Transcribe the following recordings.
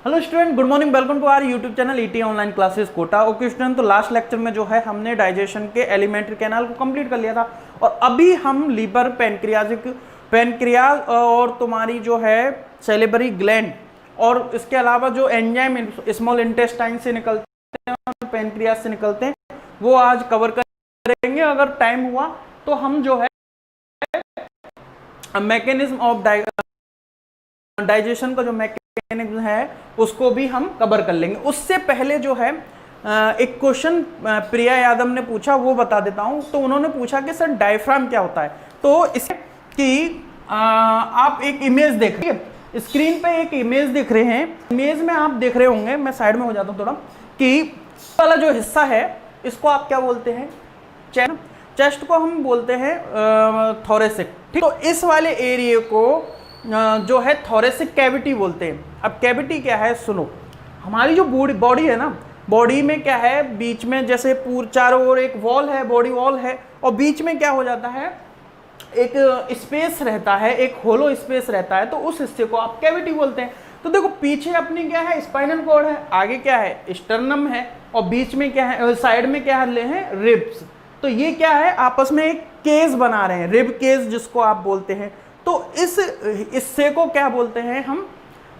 Hello student, good morning, welcome to our YouTube channel ET online classes Kota. Okay student, तो last lecture में जो है हमने digestion के एलिमेंट्री कैनाल को कंप्लीट कर लिया था और अभी हम लीवर, पैनक्रियाज और तुम्हारी जो है सेलेबरी ग्लैंड और इसके अलावा जो एंजाइम स्मॉल इंटेस्टाइन से निकलते हैं और पैनक्रियाज से निकलते हैं वो आज कवर करेंगे। अगर टाइम हुआ तो हम जो है मैकेनिज्म ऑफ डाइजेशन का जो मैकेनिज्म है उसको भी हम कवर कर लेंगे। उससे पहले जो है एक क्वेश्चन प्रिया यादव ने पूछा, वो बता देता हूं। तो उन्होंने पूछा कि सर डायफ्राम क्या होता है। तो इसे कि आप एक इमेज देख रहे हैं, स्क्रीन पे एक इमेज दिख रहे हैं। इमेज में आप देख रहे होंगे, मैं साइड में हो जाता हूं थोड़ा, कि वाला जो हिस्सा है इसको आप क्या बोलते हैं? चेस्ट को हम बोलते हैं थोरेसिक। ठीक, तो इस वाले एरिया को जो है थोरेसिक कैविटी बोलते हैं। अब कैविटी क्या है सुनो, हमारी जो बॉडी है ना, बॉडी में क्या है, बीच में जैसे चारों ओर एक वॉल है, बॉडी वॉल है, और बीच में क्या हो जाता है, एक स्पेस रहता है, एक होलो स्पेस रहता है, तो उस हिस्से को आप कैविटी बोलते हैं। तो देखो पीछे अपनी क्या है, स्पाइनल कॉर्ड है, आगे क्या है, स्टर्नम है, और बीच में क्या है, साइड में क्या है, रिब्स। तो ये क्या है, आपस में एक केस बना रहे हैं, रिब केस जिसको आप बोलते हैं। तो इस हिस्से को क्या बोलते हैं हम,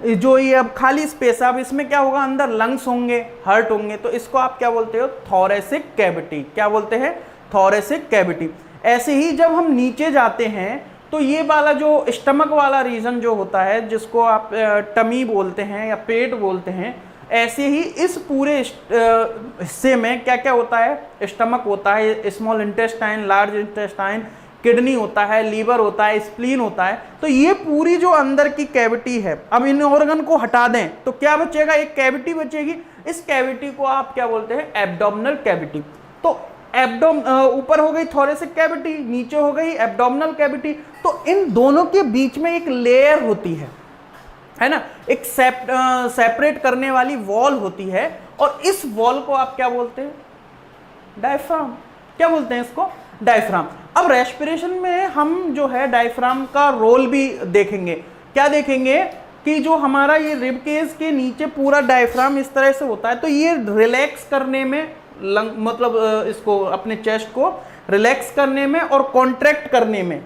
जो ये अब खाली स्पेस है, अब इसमें क्या होगा, अंदर लंग्स होंगे, हार्ट होंगे, तो इसको आप क्या बोलते हो, थोरेसिक कैविटी। क्या बोलते हैं? Thoracic cavity. ऐसे ही जब हम नीचे जाते हैं तो ये वाला जो स्टमक वाला रीजन जो होता है, जिसको आप टमी बोलते हैं या पेट बोलते हैं, ऐसे ही इस पूरे हिस्से में क्या क्या होता है, स्टमक होता है, small intestine, large intestine, kidney होता है, लीवर होता है, स्प्लीन होता है। तो ये पूरी जो अंदर की कैविटी है, अब इन ऑर्गन को हटा दें तो क्या बचेगा, एक कैविटी बचेगी। इस कैविटी को आप क्या बोलते हैं, एब्डोमिनल कैविटी। तो ऊपर हो गई थोरेसिक कैविटी, नीचे हो गई एब्डोमिनल कैविटी। तो इन दोनों के बीच में एक लेयर होती है ना, एक सेपरेट करने वाली वॉल होती है, और इस वॉल को आप क्या बोलते हैं, डायफ्राम। क्या बोलते हैं इसको, डायफ्राम। अब रेस्पिरेशन में हम जो है डायफ्राम का रोल भी देखेंगे। क्या देखेंगे कि जो हमारा ये रिब केस के नीचे पूरा डायफ्राम इस तरह से होता है, तो ये रिलैक्स करने में, मतलब इसको अपने चेस्ट को रिलैक्स करने में और कॉन्ट्रैक्ट करने में,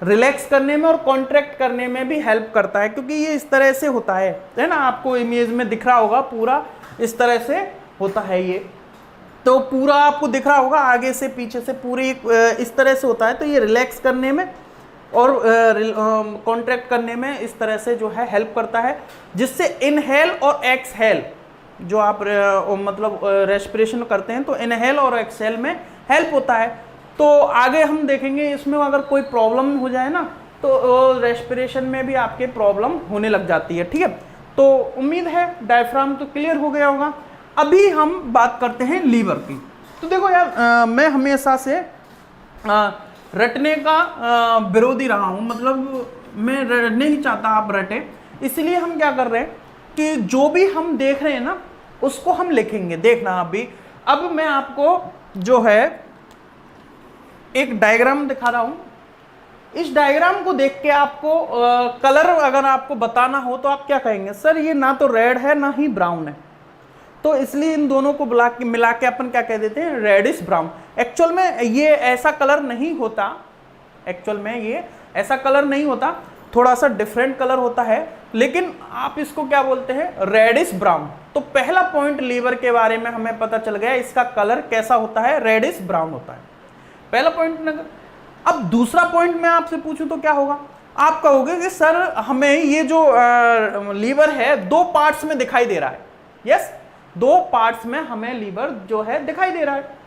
रिलैक्स करने में और कॉन्ट्रैक्ट करने में भी हेल्प करता है, क्योंकि ये इस तरह से होता है ना, आपको इमेज में दिख रहा होगा, पूरा इस तरह से होता है ये। तो पूरा आपको दिख रहा होगा, आगे से पीछे से पूरी इस तरह से होता है। तो ये रिलैक्स करने में और कॉन्ट्रैक्ट करने में इस तरह से जो है हेल्प करता है, जिससे इनहेल और एक्सहेल जो आप मतलब रेस्पिरेशन करते हैं, तो इनहेल और एक्सहेल में हेल्प होता है। तो आगे हम देखेंगे इसमें अगर कोई प्रॉब्लम हो जाए ना, तो रेस्पिरेशन में भी आपके प्रॉब्लम होने लग जाती है। ठीक है, तो उम्मीद है डायफ्राम तो क्लियर हो गया होगा। अभी हम बात करते हैं लीवर की। तो देखो यार, मैं हमेशा से रटने का विरोधी रहा हूं, मतलब मैं नहीं चाहता आप रटे। इसलिए हम क्या कर रहे हैं कि जो भी हम देख रहे हैं ना उसको हम लिखेंगे। देखना अभी, अब मैं आपको जो है एक डायग्राम दिखा रहा हूं। इस डायग्राम को देख के आपको कलर अगर आपको बताना हो तो आप क्या कहेंगे, सर ये ना तो रेड है ना ही ब्राउन है, तो इसलिए इन दोनों को मिला के अपन क्या कह देते हैं, रेडिश ब्राउन। एक्चुअल में ये ऐसा कलर नहीं होता, एक्चुअल में ये ऐसा कलर नहीं होता, थोड़ा सा डिफरेंट कलर होता है, लेकिन आप इसको क्या बोलते हैं, रेडिश ब्राउन। तो पहला पॉइंट लीवर के बारे में हमें पता चल गया, इसका कलर कैसा होता है, रेडिश ब्राउन होता है, पहला पॉइंट। अब दूसरा पॉइंट मैं आपसे पूछूं तो क्या होगा, आप कहोगे कि सर हमें ये जो लीवर है दो पार्ट्स में दिखाई दे रहा है। यस, दो पार्ट्स में हमें लीवर जो है दिखाई दे रहा है।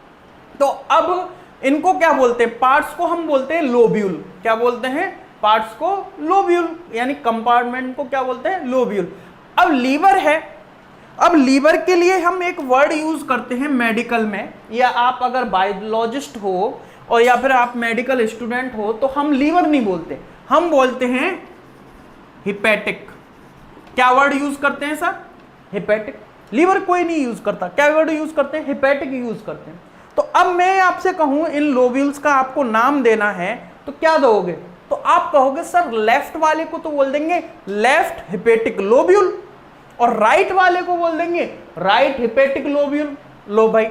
तो अब इनको क्या बोलते हैं, पार्ट्स को हम बोलते हैं लोब्यूल। क्या बोलते हैं, पार्ट्स को लोब्यूल, यानी कंपार्टमेंट को क्या बोलते हैं, लोब्यूल। अब लीवर है, अब लीवर के लिए हम एक वर्ड यूज करते हैं मेडिकल में, या आप अगर बायोलॉजिस्ट हो और या फिर आप मेडिकल स्टूडेंट हो तो हम लीवर नहीं बोलते, हम बोलते हैं हिपैटिक। क्या वर्ड यूज करते हैं सर, हिपैटिक। लीवर कोई नहीं यूज करता, क्या वर्ड यूज करते हैं, हिपैटिक यूज करते हैं। तो अब मैं आपसे कहूं इन लोब्यूल्स का आपको नाम देना है तो क्या दोगे, तो आप कहोगे सर लेफ्ट वाले को तो बोल देंगे लेफ्ट हिपैटिक लोब्यूल, और राइट वाले को बोल देंगे राइट हिपेटिक लोब्यूल। लो भाई,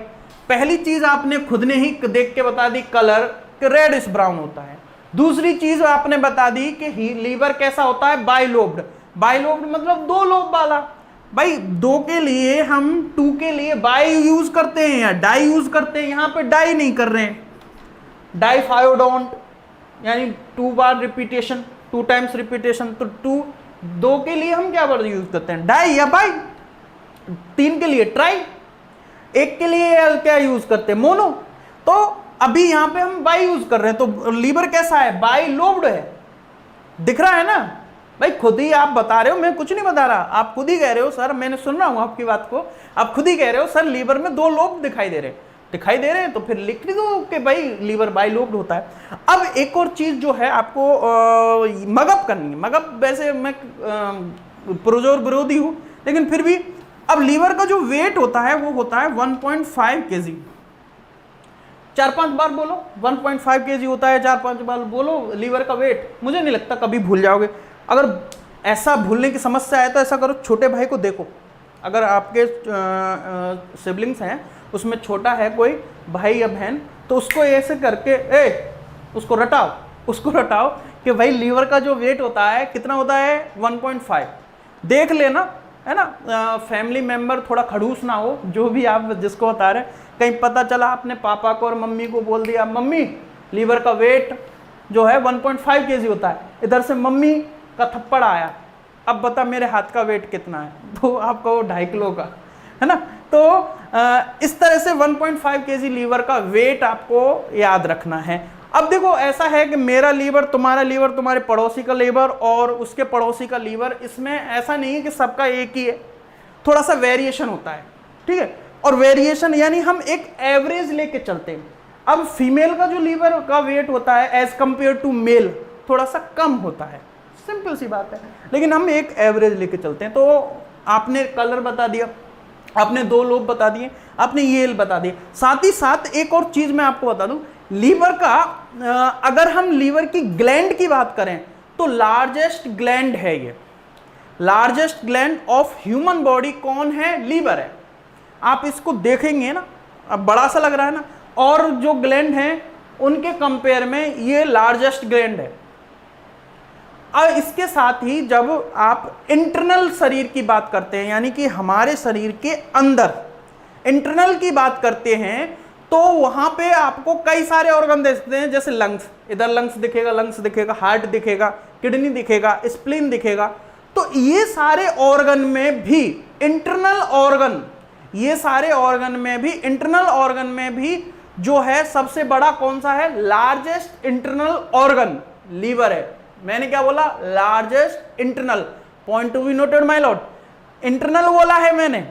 पहली चीज आपने खुद ने ही देख के बता दी, कलर रेडिश ब्राउन होता है। दूसरी चीज आपने बता दी कि लीवर कैसा होता है, बाइलोब्ड। बाइलोब्ड मतलब दो लोब वाला। भाई दो के लिए हम टू के लिए बाई यूज करते हैं या डाई यूज करते हैं, यहां पे डाई नहीं कर रहे हैं, डाइफायोडोंट यानी 2 बार रिपीटेशन, 2 टाइम्स रिपीटेशन। तो दो के लिए हम क्या वर्ड यूज करते हैं, डाई या बाई। 3 के लिए ट्राई, 1 के लिए क्या यूज करते हैं, मोनो। तो अभी यहां पे हम बाई यूज कर रहे हैं, तो लीवर कैसा है, बाई लोब्ड है। दिख रहा है ना भाई, खुद ही आप बता रहे हो, मैं कुछ नहीं बता रहा, आप खुद ही कह रहे हो सर, मैंने सुन रहा हूं आपकी बात को, आप खुद ही कह रहे हो सर लीवर में 2 लोब दिखाई दे रहे हैं, तो फिर लिख दो कि भाई लीवर बाइलोब्ड होता है। अब एक और चीज जो है आपको मगअप करनी है। मगअप वैसे मैं पुरजोर विरोधी हूं, लेकिन फिर भी अब लीवर का जो वेट होता है वो होता है 1.5 kg। 4-5 बार बोलो, 1.5 kg होता है, 4-5 बार बोलो लीवर का वेट, मुझे नहीं लगता कभी भूल जाओगे। अगर ऐसा भूलने की समस्या है तो ऐसा करो, छोटे भाई को देखो, अगर आपके सिबलिंग्स हैं उसमें छोटा है कोई भाई या बहन, तो उसको ऐसे करके उसको रटाओ कि भाई लीवर का जो वेट होता है कितना होता है, 1.5। देख लेना, है ना, फैमिली मेंबर थोड़ा खड़ूस ना हो, जो भी आप जिसको बता रहे, कहीं पता चला आपने पापा को और मम्मी को बोल दिया मम्मी लीवर का वेट जो है 1.5 kg होता है, इधर से मम्मी का थप्पड़ आया, अब बता मेरे हाथ का वेट कितना है, तो आप कहो 2.5 किलो का, है ना। तो इस तरह से 1.5 kg लीवर का वेट आपको याद रखना है। अब देखो ऐसा है कि मेरा लीवर, तुम्हारे पड़ोसी का लीवर और उसके पड़ोसी का लीवर, इसमें ऐसा नहीं है कि सबका एक ही है, थोड़ा सा वेरिएशन होता है, ठीक है। और वेरिएशन यानी हम एक एवरेज लेके चलते हैं। अब फीमेल का जो लीवर का वेट होता है एज कंपेयर टू मेल थोड़ा सा कम होता है, सिंपल सी बात है, लेकिन हम एक एवरेज लेके चलते हैं। तो आपने कलर बता दिया, आपने 2 लोब बता दिए, आपने ये बता दिए। साथ ही साथ एक और चीज मैं आपको बता दूं, लीवर का अगर हम लीवर की ग्लैंड की बात करें तो लार्जेस्ट ग्लैंड है ये, largest gland of human body कौन है, लीवर है। आप इसको देखेंगे ना, अब बड़ा सा लग रहा है ना, और जो ग्लैंड हैं उनके कंपेयर में ये लार्जेस्ट ग्लैंड है। अब इसके साथ ही जब आप इंटरनल शरीर की बात करते हैं, यानी कि हमारे शरीर के अंदर इंटरनल की बात करते हैं, तो वहां पे आपको कई सारे ऑर्गन देखते हैं, जैसे लंग्स, इधर लंग्स दिखेगा, हार्ट दिखेगा, किडनी दिखेगा, स्प्लीन दिखेगा। तो ये सारे ऑर्गन में भी इंटरनल ऑर्गन, ये सारे ऑर्गन में भी इंटरनल ऑर्गन में भी जो है सबसे बड़ा कौन सा है, लार्जेस्ट इंटरनल ऑर्गन लीवर है। मैंने क्या बोला, largest internal, point to be noted my Lord, internal बोला है मैंने,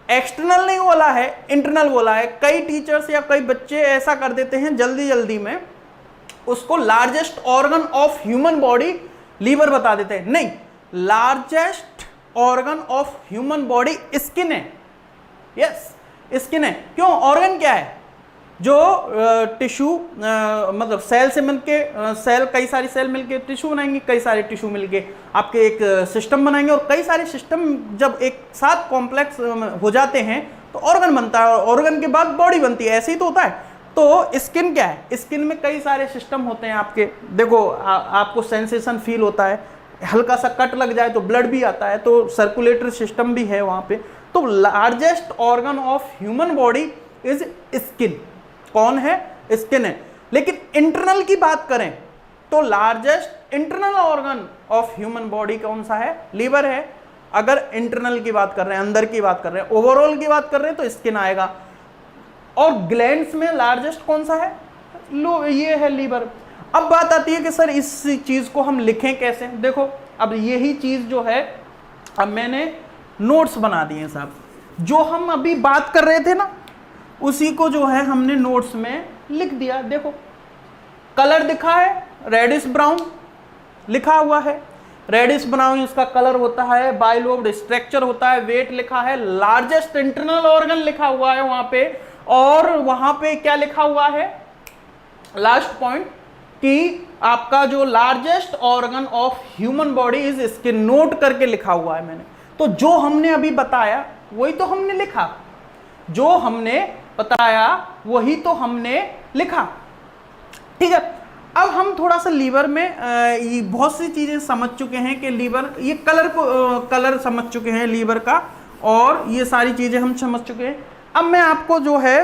एक्सटर्नल नहीं बोला है, इंटरनल बोला है। कई टीचर्स या कई बच्चे ऐसा कर देते हैं जल्दी में, उसको largest organ of human body liver बता देते हैं। नहीं, largest organ of human body skin है। यस, स्किन है। क्यों, ऑर्गन क्या है, जो टिश्यू मतलब सेल से मिलके, सेल, कई सारी सेल मिलके टिश्यू बनाएंगे, कई सारे टिश्यू मिलके आपके एक सिस्टम बनाएंगे, और कई सारे सिस्टम जब एक साथ कॉम्प्लेक्स हो जाते हैं तो ऑर्गन बनता है, और ऑर्गन के बाद बॉडी बनती है, ऐसे ही तो होता है। तो स्किन क्या है, स्किन में कई सारे सिस्टम होते हैं आपके। देखो आपको सेंसेशन फील होता है, हल्का सा कट लग जाए तो ब्लड भी आता है, तो सर्कुलेटरी सिस्टम भी है वहाँ पे। तो largest organ of human body is skin. कौन है, स्किन है। लेकिन इंटरनल की बात करें तो largest internal organ of human body कौन सा है, लीवर है। अगर इंटरनल की बात कर रहे हैं, अंदर की बात कर रहे हैं, ओवरऑल की बात कर रहे हैं तो स्किन आएगा। और ग्लैंड्स में लार्जेस्ट कौन सा है, ये है लीवर। अब बात आती है कि सर इस चीज को हम लिखें कैसे। देखो अब यही चीज जो है, अब मैंने नोट्स बना दिए साहब, जो हम अभी बात कर रहे थे ना उसी को जो है हमने नोट्स में लिख दिया। देखो कलर दिखा है, रेडिश ब्राउन लिखा हुआ है, रेडिश ब्राउन इसका कलर होता है, बाइलोब्ड स्ट्रक्चर होता है, वेट लिखा है, लार्जेस्ट इंटरनल ऑर्गन लिखा हुआ है वहां पे, और वहां पे क्या लिखा हुआ है, लास्ट पॉइंट, कि आपका जो largest organ of human body is skin, note करके लिखा हुआ है मैंने। तो जो हमने अभी बताया वही तो हमने लिखा, जो हमने बताया वही तो हमने लिखा। ठीक है, अब हम थोड़ा सा लीवर में ये बहुत सी चीजें समझ चुके हैं कि लीवर, ये कलर समझ चुके हैं लीवर का, और ये सारी चीजें हम समझ चुके हैं। अब मैं आपको जो है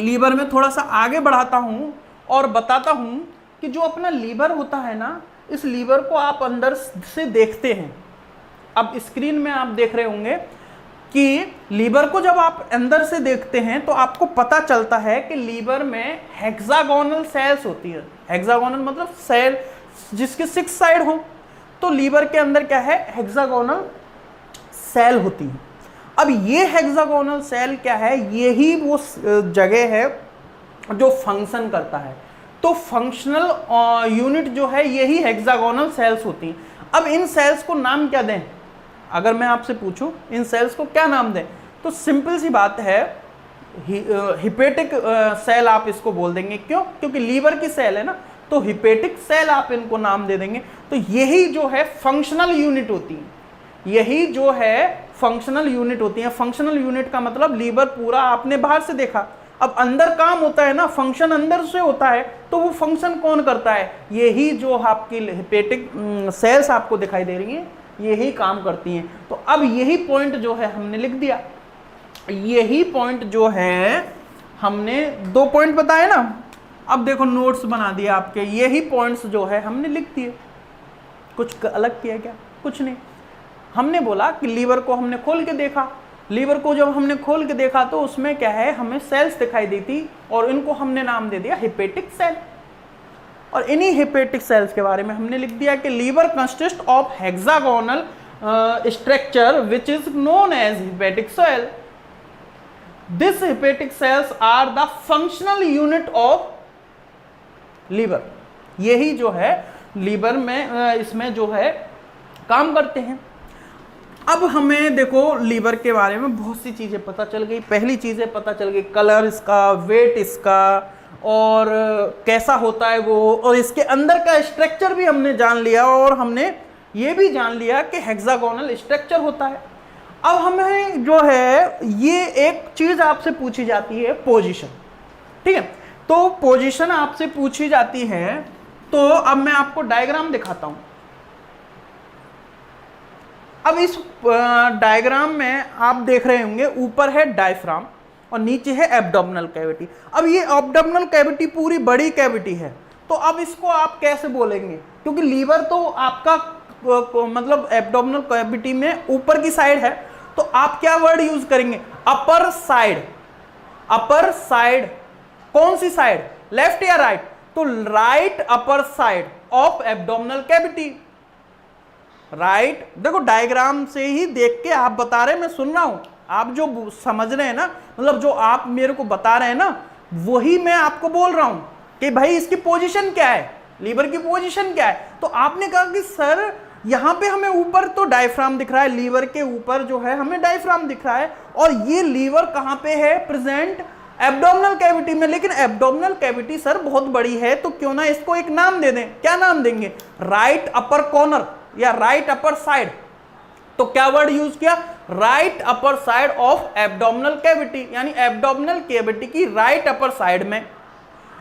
लीवर में थोड़ा सा आगे बढ़ाता हूं और बताता हूं कि जो अपना लीवर होता है ना, इस लीवर को आप अंदर से देखते हैं। अब स्क्रीन में आप देख रहे होंगे कि लीवर को जब आप अंदर से देखते हैं तो आपको पता चलता है कि लीवर में हेक्सागोनल सेल्स होती है। हेक्सागोनल मतलब सेल जिसके 6 साइड हो, तो लीवर के अंदर क्या है, हेक्सागोनल सेल होती है। अब ये हेक्सागोनल सेल क्या है, यही वो जगह है जो फंक्शन करता है। तो फंक्शनल यूनिट जो है यही हेक्सागोनल सेल्स होती हैं। अब इन सेल्स को नाम क्या दें, अगर मैं आपसे पूछूं इन सेल्स को क्या नाम दें, तो सिंपल सी बात है, हिपेटिक सेल आप इसको बोल देंगे। क्यों? क्योंकि लीवर की सेल है ना, तो हिपेटिक सेल आप इनको नाम दे देंगे। तो यही जो है फंक्शनल यूनिट होती है, यही जो है फंक्शनल यूनिट होती है। फंक्शनल यूनिट का मतलब लीवर पूरा आपने बाहर से देखा, अब अंदर काम होता है ना, फंक्शन अंदर से होता है, तो वो फंक्शन कौन करता है, यही जो आपकी हिपेटिक सेल्स आपको दिखाई दे रही हैं, यही काम करती हैं। तो अब यही पॉइंट जो है हमने लिख दिया, यही पॉइंट जो है हमने 2 पॉइंट बताए ना, अब देखो नोट्स बना दिए आपके, यही पॉइंट्स जो है हमने लिख दिए। कुछ अलग किया क्या? कुछ नहीं। हमने बोला कि लीवर को हमने खोल के देखा, लीवर को जब हमने खोल के देखा तो उसमें क्या है, हमें सेल्स दिखाई दी थी और इनको हमने नाम दे दिया हिपेटिक सेल। और इन्हीं हिपेटिक सेल्स के बारे में हमने लिख दिया कि liver consist of hexagonal structure which is known as hepatic cell. This hepatic cells are the functional unit of liver. यही जो है लीवर में इसमें जो है काम करते हैं। अब हमें देखो लीवर के बारे में बहुत सी चीज़ें पता चल गई। पहली चीज़ें पता चल गई, कलर इसका, वेट इसका, और कैसा होता है वो, और इसके अंदर का स्ट्रक्चर भी हमने जान लिया, और हमने ये भी जान लिया कि हेक्सागोनल स्ट्रक्चर होता है। अब हमें जो है ये एक चीज़ आपसे पूछी जाती है, पोजीशन। ठीक है, तो पोजीशन आपसे पूछी जाती है, तो अब मैं आपको डायग्राम दिखाता हूँ। अब इस डायग्राम में आप देख रहे होंगे, ऊपर है डायफ्राम और नीचे है एब्डोमिनल कैविटी। अब ये एब्डोमिनल कैविटी पूरी बड़ी कैविटी है, तो अब इसको आप कैसे बोलेंगे, क्योंकि लीवर तो आपका मतलब एब्डोमिनल कैविटी में ऊपर की साइड है, तो आप क्या वर्ड यूज करेंगे, अपर साइड। अपर साइड कौन सी साइड, लेफ्ट या राइट, तो right upper side of abdominal cavity. Right, देखो डायग्राम से ही देख के आप बता रहे हैं, मैं सुन रहा हूं, आप जो समझ रहे हैं ना, मतलब जो आप मेरे को बता रहे हैं ना, वही मैं आपको बोल रहा हूं कि भाई इसकी पोजीशन क्या है, लीवर की पोजीशन क्या है। तो आपने कहा कि सर यहां पे हमें ऊपर तो डायफ्राम दिख रहा है, लीवर के ऊपर जो है हमें डायफ्राम दिख रहा है, और ये लीवर कहां पे है, प्रेजेंट एब्डोमिनल कैविटी में। लेकिन एब्डोमिनल कैविटी सर बहुत बड़ी है, तो क्यों ना इसको एक नाम दे दें। क्या नाम देंगे, राइट अपर कॉर्नर या राइट अपर साइड। तो क्या वर्ड यूज किया, right upper side of abdominal cavity, यानी एब्डोमिनल कैविटी की राइट अपर साइड में,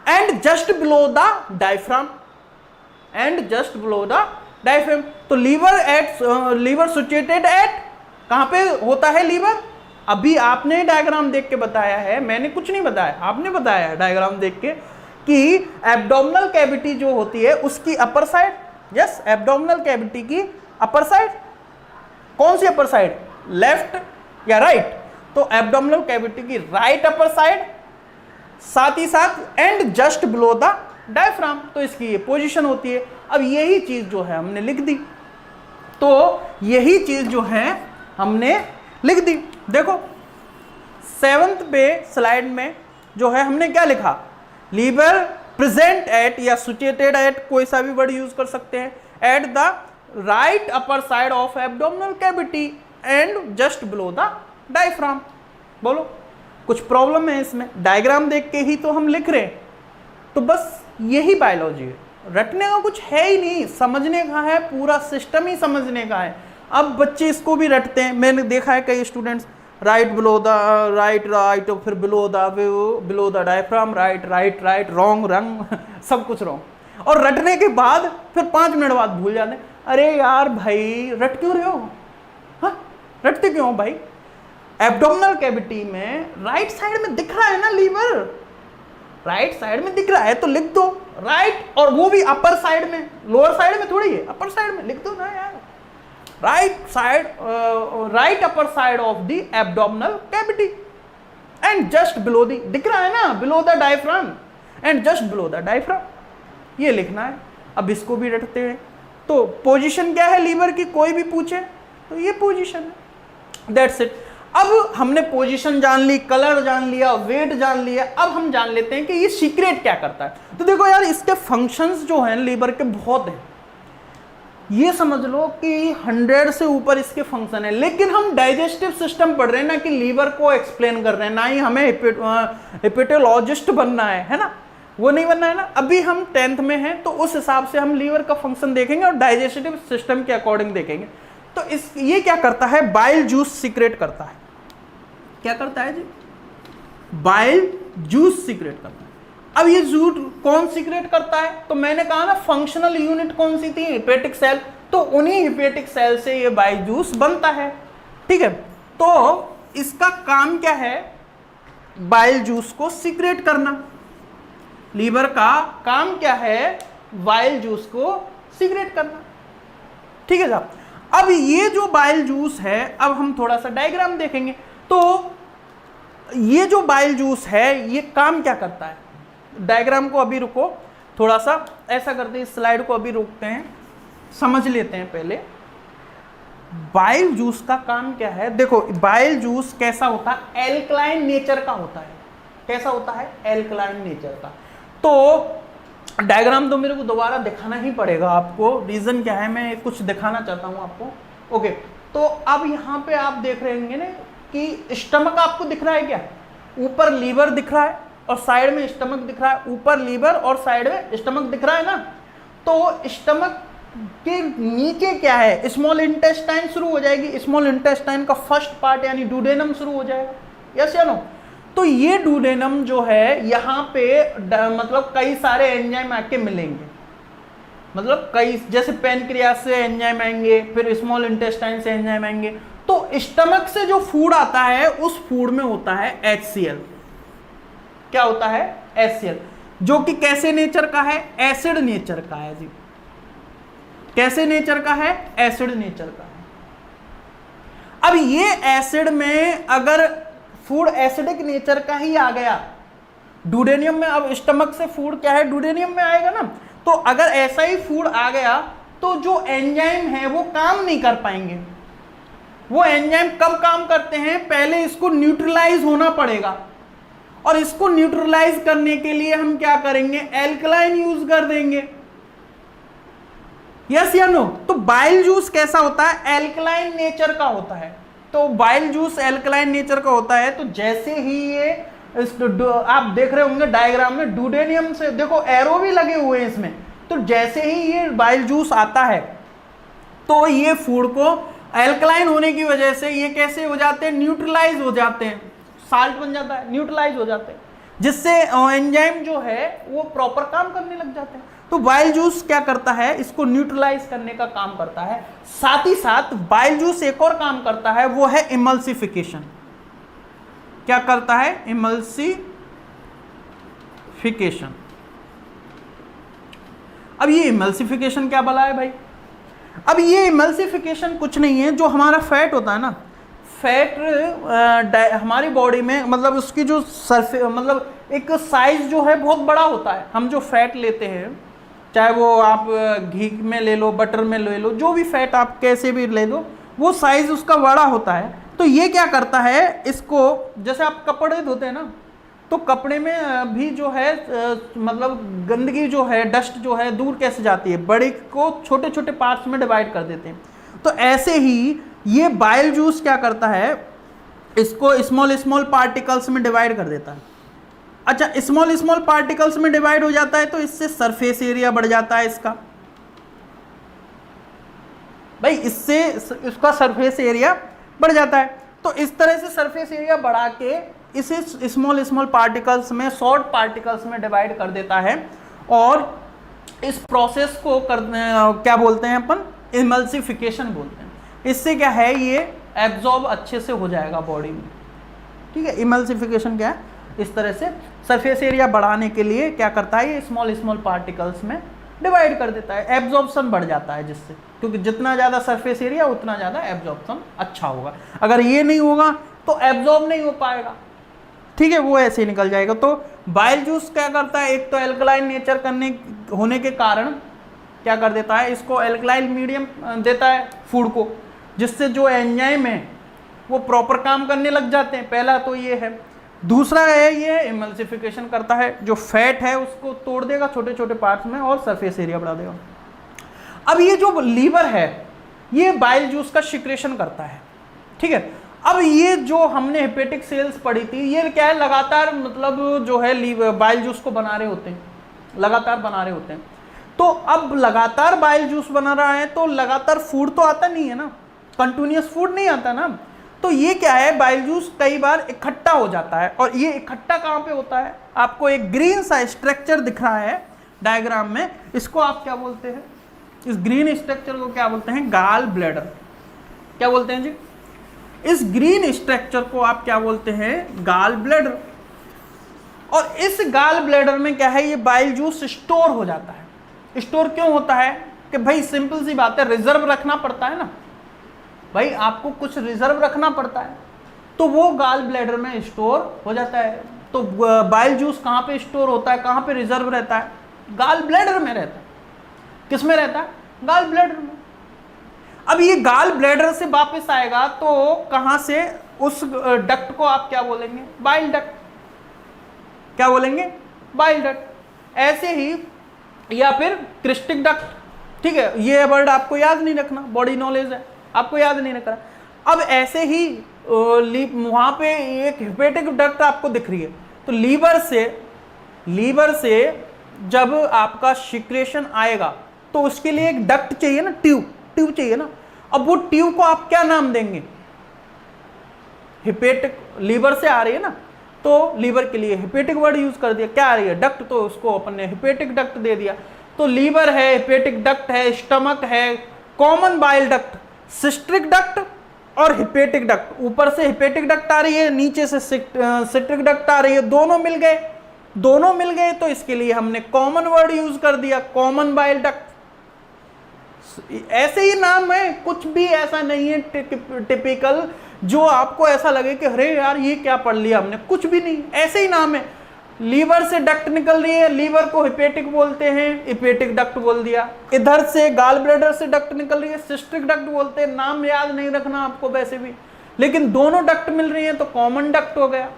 and just below the diaphragm, and just below the diaphragm. तो लीवर सिचुएटेड एट, कहां पे होता है लीवर, अभी आपने डायग्राम देख के बताया है, मैंने कुछ नहीं बताया, आपने बताया है डायग्राम देख के कि एब्डोमिनल कैविटी जो होती है उसकी upper side, yes, abdominal cavity की अपर साइड, कौन सी अपर साइड, लेफ्ट या राइट, तो एब्डोमिनल कैविटी की राइट अपर साइड, साथ ही साथ and just below the diaphragm, तो इसकी ये पोजीशन होती है। अब यही चीज जो है हमने लिख दी, तो यही चीज जो है हमने लिख दी। देखो 7th पे स्लाइड में जो है हमने क्या लिखा, लीवर प्रेजेंट एट या सिचुएटेड एट, कोई सा भी वर्ड यूज कर सकते हैं, at the right upper side of abdominal cavity and just below the diaphragm. बोलो कुछ प्रॉब्लम है इसमें, डायग्राम देख के ही तो हम लिख रहे हैं। तो बस यही बायोलॉजी है, रटने का कुछ है ही नहीं, समझने का है, पूरा सिस्टम ही समझने का है। अब बच्चे इसको भी रटते हैं, मैंने देखा है कई students right below the right right, फिर below the diaphragm right right right, wrong रंग सब कुछ रॉन्ग, और रटने के बाद फिर 5 मिनट बाद भूल जाते हैं। अरे यार भाई रट क्यों रहे हो, हाँ रटते क्यों हो भाई? एब्डोमिनल कैविटी में राइट साइड में दिख रहा है ना लीवर, राइट साइड में दिख रहा है तो लिख दो राइट, और वो भी अपर साइड में, लोअर साइड में थोड़ी है, अपर साइड में लिख दो ना यार, right side, right upper side of the abdominal cavity and just below the, दिख रहा है ना, below the diaphragm and just below the diaphragm, ये लिखना है। अब इसको भी रटते हैं। तो पोजीशन क्या है लीवर की, कोई भी पूछे तो ये पोजीशन है, दैट्स इट। अब हमने पोजीशन जान ली, कलर जान लिया, वेट जान लिया, अब हम जान लेते हैं कि ये सीक्रेट क्या करता है। तो देखो यार इसके फंक्शंस जो हैं लीवर के बहुत हैं, ये समझ लो कि 100 से ऊपर इसके फंक्शन है, लेकिन हम डाइजेस्टिव सिस्टम पढ़ रहे हैं ना कि लीवर को एक्सप्लेन कर रहे हैं, ना ही हमें हेपेटोलॉजिस्ट बनना है ना, वो नहीं बनना है ना। अभी हम 10th में हैं तो उस हिसाब से हम लीवर का फंक्शन देखेंगे और डाइजेस्टिव सिस्टम के अकॉर्डिंग देखेंगे। तो ये क्या करता है, बाइल जूस सीक्रेट करता है। क्या करता है जी, बाइल जूस सीक्रेट करता है। अब ये जूस कौन सीक्रेट करता है, तो मैंने कहा ना फंक्शनल यूनिट कौन सी थी, हेपेटिक सेल, तो उन्हीं हेपेटिक सेल से ये बाइल जूस बनता है, ठीक है। तो इसका काम क्या है, बाइल जूस को सीक्रेट करना। लीवर का काम क्या है, बाइल जूस को सीक्रेट करना, ठीक है साहब। अब ये जो बाइल जूस है, अब हम थोड़ा सा डायग्राम देखेंगे। तो ये जो बाइल जूस है ये काम क्या करता है, डायग्राम को अभी रुको, थोड़ा सा ऐसा करते हैं, स्लाइड को अभी रोकते हैं, समझ लेते हैं पहले बाइल जूस का काम क्या है। देखो बाइल जूस कैसा होता है, एल्कलाइन नेचर का होता है। कैसा होता है, एल्कलाइन नेचर का। तो डायग्राम तो मेरे को दोबारा दिखाना ही पड़ेगा आपको, रीजन क्या है, मैं कुछ दिखाना चाहता हूं आपको। ओके, तो अब यहां पे आप देख रहे होंगे ना कि स्टमक आपको दिख रहा है, क्या ऊपर लीवर दिख रहा है और साइड में स्टमक दिख रहा है, ऊपर लीवर और साइड में स्टमक दिख रहा है ना। तो स्टमक के नीचे क्या है, स्मॉल इंटेस्टाइन शुरू हो जाएगी, स्मॉल इंटेस्टाइन का फर्स्ट पार्ट यानी डुडेनम शुरू हो जाएगा, यस या नो। तो ये डुडेनम जो है यहाँ पे मतलब कई सारे एंजाइम आके मिलेंगे, मतलब कई, जैसे पैनक्रियास से एंजाइम आएंगे, फिर स्मॉल इंटेस्टाइन से एंजाइम आएंगे। तो स्टमक से जो फूड आता है उस फूड में होता है HCl। क्या होता है, HCl, जो कि कैसे नेचर का है, एसिड नेचर का है जी। कैसे नेचर का है, एसिड नेचर का है। अब ये एसिड में अगर फूड एसिडिक नेचर का ही आ गया डुडेनियम में, अब स्टमक से फूड क्या है, डुडेनियम में आएगा ना। तो अगर ऐसा ही फूड आ गया तो जो एंजाइम है वो काम नहीं कर पाएंगे। वो एंजाइम कब काम करते हैं, पहले इसको न्यूट्रलाइज होना पड़ेगा, और इसको न्यूट्रलाइज करने के लिए हम क्या करेंगे, एल्कलाइन यूज कर देंगे, यस या नो। तो बाइल जूस कैसा होता है, एल्कलाइन नेचर का होता है। तो बाइल जूस एल्कलाइन नेचर का होता है। तो जैसे ही ये आप देख रहे होंगे डायग्राम में, डुडेनियम से देखो एरो भी लगे हुए हैं इसमें। तो जैसे ही ये बाइल जूस आता है तो ये फूड को एल्कलाइन होने की वजह से ये कैसे हो जाते हैं, न्यूट्रलाइज हो जाते हैं, साल्ट बन जाता है, न्यूट्रलाइज हो जाते हैं, जिससे एंजाइम जो है वो प्रॉपर काम करने लग जाते हैं। तो बाइल जूस क्या करता है, इसको न्यूट्रलाइज करने का काम करता है। साथ ही साथ बाइल जूस एक और काम करता है, वो है इमल्सिफिकेशन। क्या करता है, इमल्सिफिकेशन। अब ये इमल्सिफिकेशन क्या भला है भाई, अब ये इमल्सिफिकेशन कुछ नहीं है, जो हमारा फैट होता है ना, फैट हमारी बॉडी में, मतलब उसकी जो सरफेस, मतलब एक साइज जो है बहुत बड़ा होता है। हम जो फैट लेते हैं, चाहे वो आप घी में ले लो, बटर में ले लो, जो भी फैट आप कैसे भी ले लो, वो साइज उसका बड़ा होता है। तो ये क्या करता है, इसको, जैसे आप कपड़े धोते हैं ना, तो कपड़े में भी जो है मतलब गंदगी जो है, डस्ट जो है दूर कैसे जाती है, बड़े को छोटे छोटे पार्ट्स में डिवाइड कर देते हैं। तो ऐसे ही ये बाइल जूस क्या करता है, इसको स्मॉल स्मॉल पार्टिकल्स में डिवाइड कर देता है। अच्छा, स्मॉल स्मॉल पार्टिकल्स में डिवाइड हो जाता है तो इससे सरफेस एरिया बढ़ जाता है इसका, भाई इससे इसका सरफेस एरिया बढ़ जाता है। तो इस तरह से सरफेस एरिया बढ़ा के इसे स्मॉल स्मॉल पार्टिकल्स में, शॉर्ट पार्टिकल्स में डिवाइड कर देता है और इस प्रोसेस को क्या बोलते हैं अपन, इमल्सिफिकेशन बोलते हैं। इससे क्या है, ये एब्जॉर्ब अच्छे से हो जाएगा बॉडी में, ठीक है। इमल्सिफिकेशन क्या है, इस तरह से सरफेस एरिया बढ़ाने के लिए क्या करता है, ये स्मॉल स्मॉल पार्टिकल्स में डिवाइड कर देता है, एब्जॉर्प्शन बढ़ जाता है जिससे, क्योंकि जितना ज़्यादा सरफेस एरिया उतना ज़्यादा एब्जॉर्प्शन अच्छा होगा। अगर ये नहीं होगा तो एब्जॉर्ब नहीं हो पाएगा, ठीक है, वो ऐसे ही निकल जाएगा। तो बाइल जूस क्या करता है, एक तो एल्कलाइन नेचर होने के कारण क्या कर देता है, इसको एल्कलाइन मीडियम देता है फूड को, जिससे जो एंजाइम है वो प्रॉपर काम करने लग जाते हैं। पहला तो ये है। दूसरा है ये इमल्सिफिकेशन करता है, जो फैट है उसको तोड़ देगा छोटे छोटे पार्ट्स में और सरफेस एरिया बढ़ा देगा। अब ये जो लीवर है ये बाइल जूस का सिक्रेशन करता है, ठीक है। अब ये जो हमने हेपेटिक सेल्स पढ़ी थी, ये क्या है, लगातार मतलब जो है बाइल जूस को बना रहे होते हैं, लगातार बना रहे होते हैं। तो अब लगातार बाइल जूस बना रहा है तो लगातार फूड तो आता नहीं है ना, कंटिन्यूअस फूड नहीं आता ना। तो ये क्या है, बाइल जूस कई बार इकट्ठा हो जाता है। और ये इकट्ठा कहाँ पे होता है, आपको एक ग्रीन सा स्ट्रक्चर दिख रहा है डायग्राम में, इसको आप क्या बोलते हैं, इस ग्रीन स्ट्रक्चर को क्या बोलते हैं, गाल ब्लैडर। क्या बोलते हैं जी, इस ग्रीन स्ट्रक्चर को आप क्या बोलते हैं, गाल ब्लैडर। और इस गाल ब्लैडर में क्या है, ये बाइल जूस स्टोर हो जाता है। स्टोर क्यों होता है कि भाई सिंपल सी बात है, रिजर्व रखना पड़ता है ना भाई, आपको कुछ रिजर्व रखना पड़ता है, तो वो गाल ब्लैडर में स्टोर हो जाता है। तो बाइल जूस कहाँ पे स्टोर होता है, कहाँ पे रिजर्व रहता है, गाल ब्लैडर में रहता है। किस में रहता है, गाल ब्लैडर में। अब ये गाल ब्लैडर से वापस आएगा तो कहाँ से, उस डक्ट को आप क्या बोलेंगे, बाइल डक्ट। क्या बोलेंगे, बाइल डक्ट। ऐसे ही या फिर क्रिस्टिक डक्ट, ठीक है, ये वर्ड आपको याद नहीं रखना, बॉडी नॉलेज है, आपको याद नहीं रखना। अब ऐसे ही वहां पे एक हेपेटिक डक्ट आपको दिख रही है, तो लीवर से जब आपका सिक्रेशन आएगा तो उसके लिए एक डक्ट चाहिए ना, ट्यूब चाहिए ना। अब वो ट्यूब को आप क्या नाम देंगे, हेपेटिक, लीवर से आ रही है ना, तो लीवर के लिए हेपेटिक वर्ड यूज कर दिया। क्या आ रही है, डक्ट, तो उसको अपन ने हेपेटिक डक्ट दे दिया। तो लीवर है, हेपेटिक डक्ट है, स्टमक है, कॉमन बाइल डक्ट, सिस्ट्रिक डक्ट और हेपेटिक डक्ट। ऊपर से हेपेटिक डक्ट आ रही है, नीचे से सिस्ट्रिक डक्ट आ रही है, दोनों मिल गए तो इसके लिए हमने कॉमन वर्ड यूज कर दिया, कॉमन बाइल डक्ट। ऐसे ही नाम है, कुछ भी ऐसा नहीं है टिपिकल जो आपको ऐसा लगे कि अरे यार ये क्या पढ़ लिया हमने, कुछ भी नहीं, ऐसे ही नाम है। लीवर से डक्ट निकल रही है, लीवर को हेपेटिक बोलते हैं, हेपेटिक डक्ट बोल दिया। इधर से गाल ब्लैडर से डक्ट निकल रही है, सिस्ट्रिक डक्ट बोलते हैं। नाम याद नहीं रखना आपको वैसे भी, लेकिन दोनों डक्ट मिल रही है तो कॉमन डक्ट हो गया।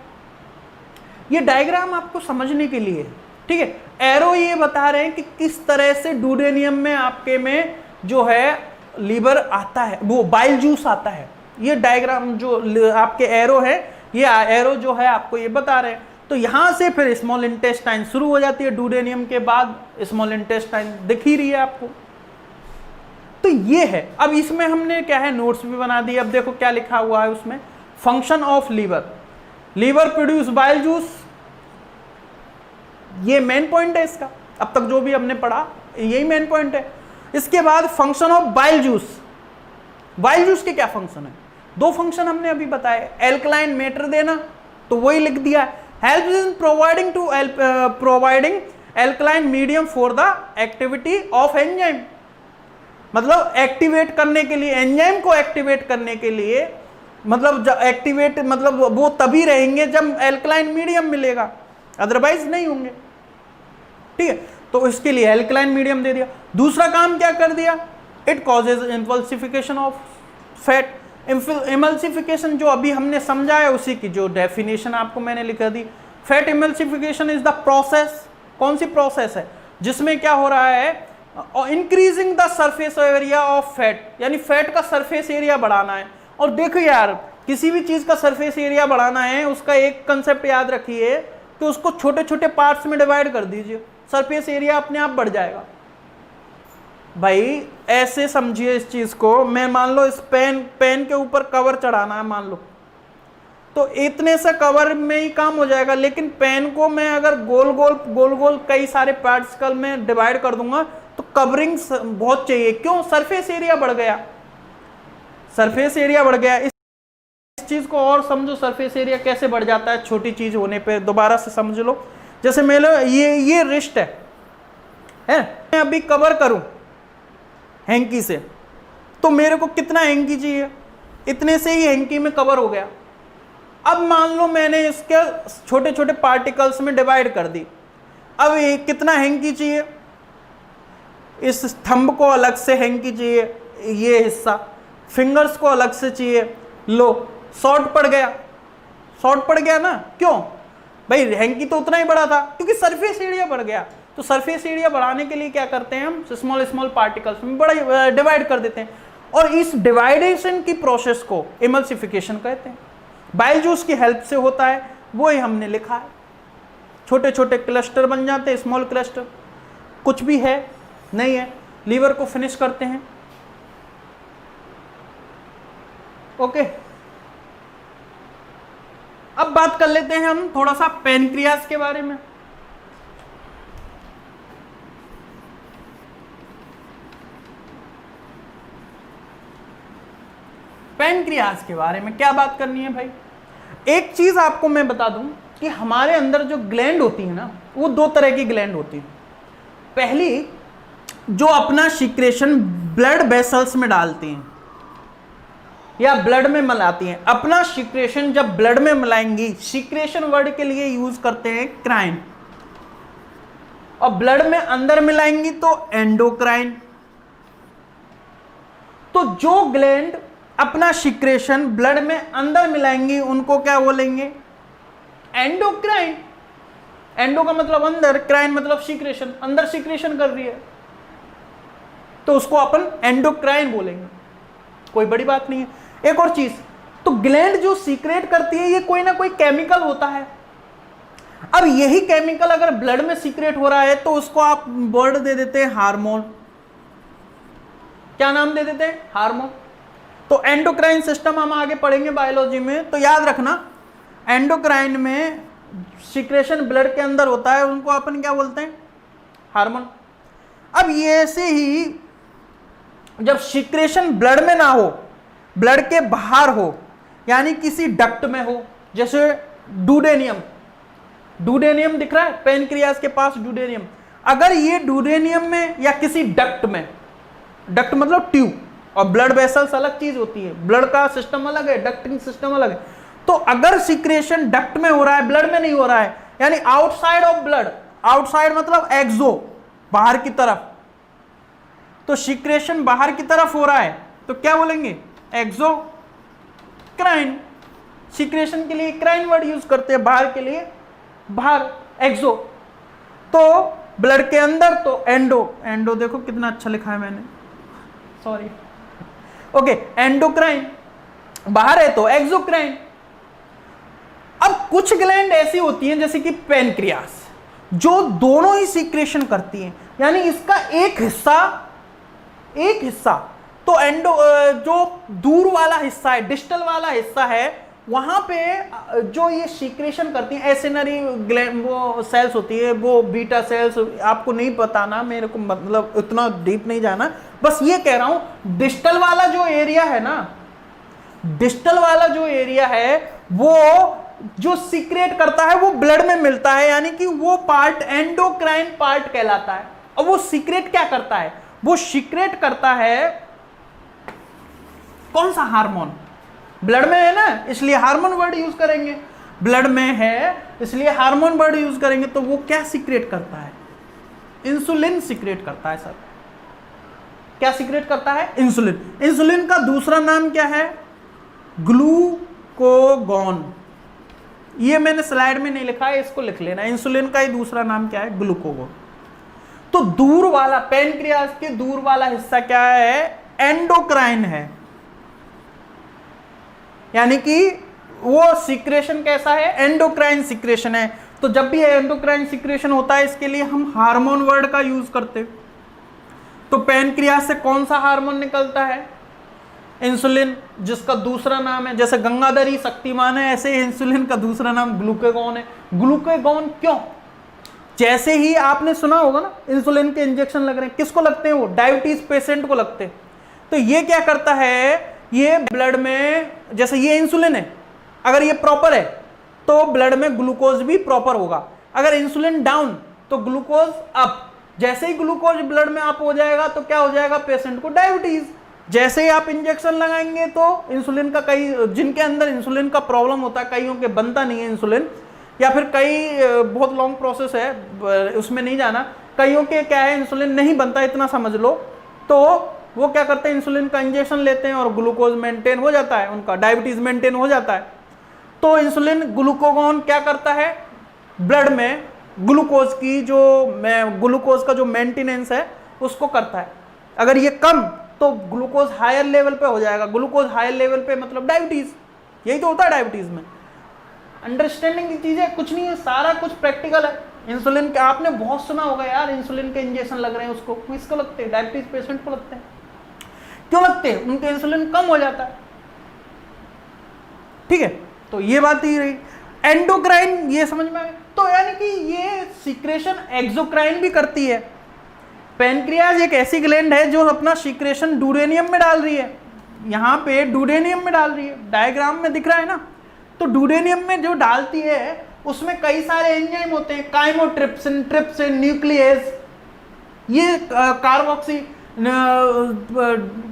ये डायग्राम आपको समझने के लिए, ठीक है। एरो ये बता रहे हैं कि किस तरह से डुडेनियम में आपके में जो है लीवर आता है, वो बाइल जूस आता है। ये डायग्राम जो आपके एरो है, ये एरो जो है आपको ये बता रहे हैं। तो यहां से फिर स्मॉल इंटेस्टाइन शुरू हो जाती है, डुडेनियम के बाद स्मॉल इंटेस्टाइन दिख ही रही है आपको। तो ये है। अब इसमें हमने क्या है, नोट्स भी बना दिए। अब देखो क्या लिखा हुआ है उसमें, function of liver produce bile juice, ये मेन पॉइंट है इसका। अब तक जो भी हमने पढ़ा यही मेन पॉइंट है। इसके बाद फंक्शन ऑफ बाइल जूस के क्या फंक्शन है, दो फंक्शन हमने अभी बताए, एल्कलाइन मैटर देना, तो वही लिख दिया, help in providing alkaline medium for the activity of enzyme, मतलब एक्टिवेट करने के लिए, एंजाइम को एक्टिवेट करने के लिए, मतलब एक्टिवेट मतलब वो तभी रहेंगे जब एल्कलाइन मीडियम मिलेगा, अदरवाइज नहीं होंगे, ठीक है। तो इसके लिए एल्कलाइन मीडियम दे दिया। दूसरा काम क्या कर दिया, it causes emulsification of fat. Emulsification जो अभी हमने समझा है उसी की जो डेफिनेशन आपको मैंने लिखा दी, fat emulsification is the process, कौन सी प्रोसेस है जिसमें क्या हो रहा है, increasing the surface area of fat, यानी फैट का सरफेस एरिया बढ़ाना है। और देखो यार, किसी भी चीज का सरफेस एरिया बढ़ाना है, उसका एक कंसेप्ट याद रखिए कि उसको छोटे छोटे पार्ट्स में डिवाइड कर दीजिए, सरफेस एरिया अपने आप बढ़ जाएगा। भाई ऐसे समझिए इस चीज को, मैं मान लो इस पेन के ऊपर कवर चढ़ाना है मान लो, तो इतने से कवर में ही काम हो जाएगा, लेकिन पेन को मैं अगर गोल गोल कई सारे पार्टिकल में डिवाइड कर दूंगा तो कवरिंग बहुत चाहिए। क्यों? सरफेस एरिया बढ़ गया, सरफेस एरिया बढ़ गया। इस चीज को और समझो, सरफेस एरिया कैसे बढ़ जाता है छोटी चीज होने पे, दोबारा से समझ लो। जैसे मैं लो ये रिस्ट है, मैं अभी कवर करूं हैंकी से, तो मेरे को कितना हैंकी चाहिए? इतने से ही हैंकी में कवर हो गया। अब मान लो मैंने इसके छोटे छोटे पार्टिकल्स में डिवाइड कर दी, अब ये कितना हैंकी चाहिए? इस थंब को अलग से हैंकी चाहिए, ये हिस्सा फिंगर्स को अलग से चाहिए, लो शॉर्ट पड़ गया, शॉर्ट पड़ गया ना। क्यों भाई? हैंकी तो उतना ही बड़ा था, क्योंकि सरफेस एरिया बढ़ गया। तो सरफेस एरिया बढ़ाने के लिए क्या करते हैं हम? स्मॉल स्मॉल पार्टिकल्स में बड़ा डिवाइड कर देते हैं, और इस डिवाइडेशन की प्रोसेस को इमल्सिफिकेशन कहते हैं। बाइल जूस की हेल्प से होता है, वो ही हमने लिखा है। छोटे छोटे क्लस्टर बन जाते हैं, स्मॉल क्लस्टर। कुछ भी है नहीं है, लीवर को फिनिश करते हैं। ओके, अब बात कर लेते हैं हम थोड़ा सा पैनक्रियास के बारे में। पैनक्रियास के बारे में क्या बात करनी है भाई? एक चीज आपको मैं बता दूं कि हमारे अंदर जो ग्लैंड होती है ना, वो दो तरह की ग्लैंड होती है। पहली जो अपना सिक्रेशन ब्लड वेसल्स में डालती हैं या ब्लड में मिलाती हैं। अपना सिक्रेशन जब ब्लड में मिलाएंगी, सिक्रेशन वर्ड के लिए यूज करते हैं क्राइन, और ब्लड में अंदर मिलाएंगी तो एंडोक्राइन। तो जो ग्लैंड अपना सिक्रेशन ब्लड में अंदर मिलाएंगी उनको क्या बोलेंगे? एंडोक्राइन। एंडो का मतलब अंदर, क्राइन मतलब सिक्रेशन, अंदर सिक्रेशन कर रही है, तो उसको अपन एंडोक्राइन बोलेंगे। कोई बड़ी बात नहीं है। एक और चीज, तो ग्लैंड जो सीक्रेट करती है ये कोई ना कोई केमिकल होता है। अब यही केमिकल अगर ब्लड में सीक्रेट हो रहा है तो उसको आप वर्ड दे देते हैं हार्मोन। क्या नाम दे देते हैं? हार्मोन। तो एंडोक्राइन सिस्टम हम आगे पढ़ेंगे बायोलॉजी में, तो याद रखना एंडोक्राइन में सीक्रेशन ब्लड के अंदर होता है, उनको अपन क्या बोलते हैं? हार्मोन। अब ये ऐसे ही जब सीक्रेशन ब्लड में ना हो, ब्लड के बाहर हो, यानी किसी डक्ट में हो, जैसे डुडेनियम, डुडेनियम दिख रहा है पैनक्रियास के पास, डुडेनियम। अगर ये डुडेनियम में या किसी डक्ट में, डक्ट मतलब ट्यूब, और ब्लड वेसल्स अलग चीज होती है, ब्लड का सिस्टम अलग है, डक्टिंग सिस्टम अलग है। तो अगर सिक्रेशन डक्ट में हो रहा है, ब्लड में नहीं हो रहा है, यानी आउटसाइड ऑफ ब्लड, आउटसाइड मतलब एक्सो, बाहर की तरफ, तो सिक्रेशन बाहर की तरफ हो रहा है तो क्या बोलेंगे? एक्सोक्राइन। सिक्रेशन के लिए क्राइन वर्ड यूज करते हैं, बाहर के लिए बाहर, एक्सो। तो ब्लड के अंदर तो एंडो, एंडो देखो कितना अच्छा लिखा है मैंने, सॉरी, ओके, एंडोक्राइन। बाहर है तो एक्सोक्राइन। अब कुछ ग्लैंड ऐसी होती हैं जैसे कि पैनक्रियास, जो दोनों ही सीक्रेशन करती हैं, यानी इसका एक हिस्सा तो एंडो, जो दूर वाला हिस्सा है, डिस्टल वाला हिस्सा है, वहां पे जो ये सीक्रेशन करती हैं एसिनरी ग्लैंड, वो सेल्स होती है, वो बीटा सेल्स, आपको नहीं बताना, मेरे को मतलब इतना डीप नहीं जाना, बस ये कह रहा हूं डिस्टल वाला जो एरिया है ना, डिस्टल वाला जो एरिया है वो जो सीक्रेट करता है वो ब्लड में मिलता है, यानी कि वो पार्ट एंडोक्राइन पार्ट कहलाता है। और वो सीक्रेट क्या करता है? वो सीक्रेट करता है कौन सा? हार्मोन। ब्लड में है ना, इसलिए हार्मोन वर्ड यूज करेंगे, ब्लड में है इसलिए हार्मोन वर्ड यूज करेंगे। तो वो क्या सीक्रेट करता है? इंसुलिन सीक्रेट करता है सर। क्या सीक्रेट करता है? इंसुलिन। इंसुलिन का दूसरा नाम क्या है? ग्लूकोगॉन। ये मैंने स्लाइड में नहीं लिखा है, इसको लिख लेना। इंसुलिन का ही दूसरा नाम क्या है? ग्लूकोगॉन। तो दूर वाला, पैनक्रियास के दूर वाला हिस्सा क्या है? एंडोक्राइन है, यानी कि वो सीक्रेशन कैसा है? एंडोक्राइन सीक्रेशन है। तो जब भी एंडोक्राइन सीक्रेशन होता है इसके लिए हम हार्मोन वर्ड का यूज करते हैं। तो पैनक्रियाज से कौन सा हार्मोन निकलता है? इंसुलिन, जिसका दूसरा नाम है, जैसे गंगाधरी शक्तिमान है ऐसे इंसुलिन का दूसरा नाम ग्लूकागॉन है। ग्लूकागॉन क्यों? जैसे ही आपने सुना होगा ना इंसुलिन के इंजेक्शन लग रहे हैं, किसको लगते हैं? वो डायबिटीज पेशेंट को लगते हैं। तो ये क्या करता है, ये ब्लड में, जैसे ये इंसुलिन है, अगर ये प्रॉपर है तो ब्लड में ग्लूकोज भी प्रॉपर होगा। अगर इंसुलिन डाउन तो ग्लूकोज अप। जैसे ही ग्लूकोज ब्लड में अप हो जाएगा तो क्या हो जाएगा? पेशेंट को डायबिटीज। जैसे ही आप इंजेक्शन लगाएंगे तो इंसुलिन का, कई जिनके अंदर इंसुलिन का प्रॉब्लम होता है, कईयों के बनता नहीं है इंसुलिन, या फिर कई बहुत लॉन्ग प्रोसेस है, उसमें नहीं जाना। कईयों के क्या है, इंसुलिन नहीं बनता, इतना समझ लो। तो वो क्या करते हैं, इंसुलिन का इंजेक्शन लेते हैं और ग्लूकोज मेंटेन हो जाता है, उनका डायबिटीज मेंटेन हो जाता है। तो इंसुलिन ग्लूकागॉन क्या करता है, ब्लड में ग्लूकोज की ग्लूकोज का जो मेंटेनेंस है उसको करता है। अगर ये कम तो ग्लूकोज हायर लेवल पे हो जाएगा। ग्लूकोज हायर लेवल पे मतलब डायबिटीज। यही तो होता है डायबिटीज में। अंडरस्टैंडिंग की चीजें कुछ नहीं है, सारा कुछ प्रैक्टिकल है। इंसुलिन के आपने बहुत सुना होगा यार, इंसुलिन के इंजेक्शन लग रहे हैं, उसको किसको लगते हैं? डायबिटीज पेशेंट को लगते हैं। क्यों लगते हैं? उनके इंसुलिन कम हो जाता है। ठीक है, तो ये बात ही रही। एंडोक्राइन, ये समझ में आया। तो यानी कि ये सीक्रेशन एक्सोक्राइन भी करती है। पैनक्रियाज एक ऐसी ग्लैंड है जो अपना सीक्रेशन डूडेनियम में डाल रही है। यहाँ पे डूडेनियम में डाल रही है, डायग्राम में दिख रहा है ना। तो डूडेनियम में जो डालती है उसमें कई सारे एंजाइम होते हैं, काइमोट्रिप्सिन, ट्रिप्सिन, न्यूक्लियस, ये कार्बोक्सी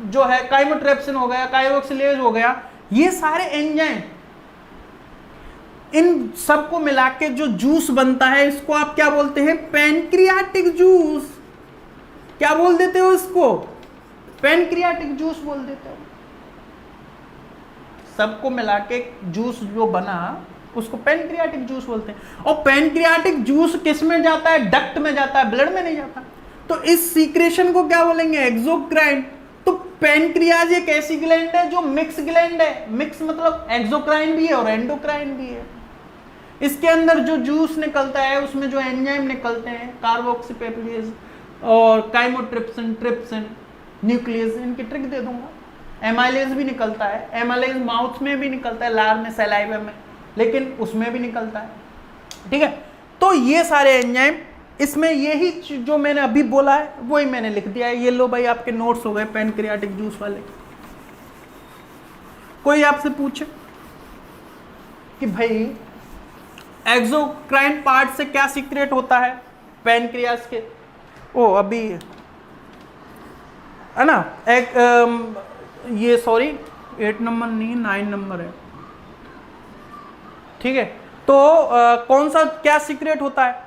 जो है, काइमोट्रिप्सिन हो गया, कार्बोक्सिलेज हो गया, ये सारे एंजाइम, इन सबको मिला के जो जूस बनता है इसको आप क्या बोलते हैं? Pancreatic juice. क्या बोल देते हो इसको? पैनक्रियाटिक जूस बोल देते हो। सबको मिला के जूस जो बना उसको पैनक्रियाटिक जूस बोलते हैं। और पैनक्रियाटिक जूस किस में जाता है? डक्ट में जाता है, ब्लड में नहीं जाता। तो इस सीक्रेशन को क्या बोलेंगे? एक्सोक्राइन। तो पैनक्रियाज एक ऐसी ग्लैंड है जो मिक्स ग्लैंड है। मिक्स मतलब एक्सोक्राइन भी है और एंडोक्राइन भी है। इसके अंदर जो जूस निकलता है उसमें जो एंजाइम निकलते हैं, कार्बोक्सीपेप्टिडेज और काइमोट्रिप्सिन, ट्रिप्सिन, न्यूक्लियस, इनकी ट्रिक दे दूंगा। एमाइलेज भी निकलता है। एमाइलेज माउथ में भी निकलता है, लार में, सलाइवा में, लेकिन उसमें भी निकलता है। ठीक है, तो ये सारे एंजाइम इसमें, यही जो मैंने अभी बोला है वही मैंने लिख दिया है। ये लो भाई, आपके नोट्स हो गए पैनक्रियाटिक जूस वाले। कोई आपसे पूछे कि भाई एक्सोक्राइन पार्ट से क्या सीक्रेट होता है पैनक्रियास के? ओ अभी है ना, ये सॉरी 8 नंबर नहीं 9 नंबर है। ठीक है, तो कौन सा क्या सीक्रेट होता है?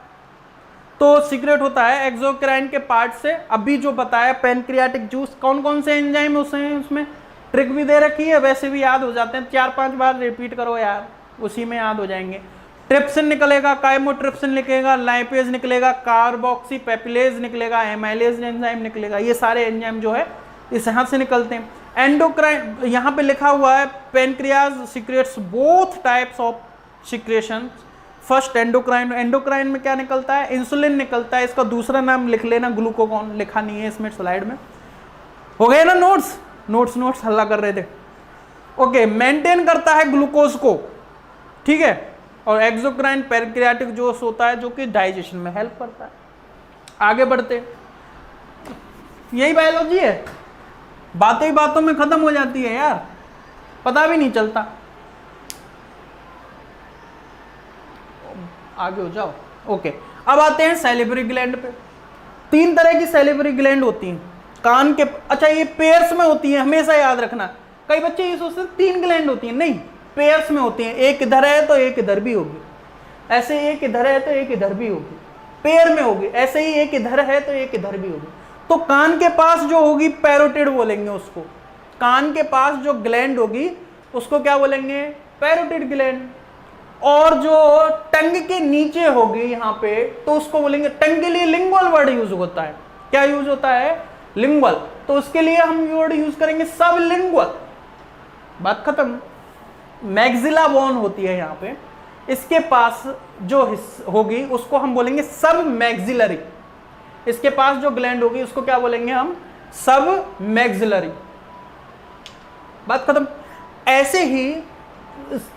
तो सीक्रेट होता है एक्सोक्राइन के पार्ट से। अभी जो बताया पैनक्रियाटिक जूस, कौन कौन से एंजाइम उसमें ट्रिक भी दे रखी है, वैसे भी याद हो जाते हैं। 4-5 बार रिपीट करो यार, उसी में याद हो जाएंगे। ट्रिप्सिन निकलेगा, काइमोट्रिप्सिन निकलेगा, लाइपेज निकलेगा, कार्बोक्सीपेप्टिडेज निकलेगा, एमाइलेज एंजाइम निकलेगा। ये सारे एंजाइम जो है इस यहाँ से निकलते हैं। एंडोक्राइन, यहाँ पे लिखा हुआ है pancreas secrets both types of secretion. First endocrine, endocrine में क्या निकलता है? इंसुलिन निकलता है। इसका दूसरा नाम लिख लेना, ग्लूकागॉन। लिखा नहीं है इसमें स्लाइड में। हो गए ना नोट्स हल्ला कर रहे थे। ओके, मेंटेन करता है ग्लूकोज को। ठीक है, और एक्सोक्राइन पैनक्रियाटिक जूस होता है जो कि डाइजेशन में हेल्प करता है। आगे बढ़ते, यही बायोलॉजी है। बातें ही बातों में खत्म हो जाती है यार, पता भी नहीं चलता। आगे हो जाओ। ओके, अब आते हैं सैलिवरी ग्लैंड पे। 3 तरह की सैलिवरी ग्लैंड होती हैं कान के। अच्छा, ये पेयर्स में होती है, हमेशा याद रखना। कई बच्चे ये सोचते हैं 3 ग्लैंड होती हैं, नहीं, पेयर्स में होती हैं। एक इधर है तो एक इधर भी होगी, ऐसे एक इधर है तो एक इधर भी होगी, पेयर में होगी। ऐसे ही एक इधर है तो एक इधर भी होगी। तो कान के पास जो होगी पैरोटिड बोलेंगे उसको। कान के पास जो ग्लैंड होगी उसको क्या बोलेंगे? Parotid gland. और जो टंग के नीचे होगी यहाँ पे तो उसको बोलेंगे, टंग के लिए लिंगुअल वर्ड यूज होता है। क्या यूज होता है? लिंगुअल। तो उसके लिए हम वर्ड यूज करेंगे सबलिंगुअल। बात खत्म। मैक्सिला बोन होती है यहाँ पे, इसके पास जो होगी उसको हम बोलेंगे सब मैक्सिलरी। इसके पास जो ग्लैंड होगी उसको क्या बोलेंगे हम, सब मैक्सिलरी। बात खत्म। ऐसे ही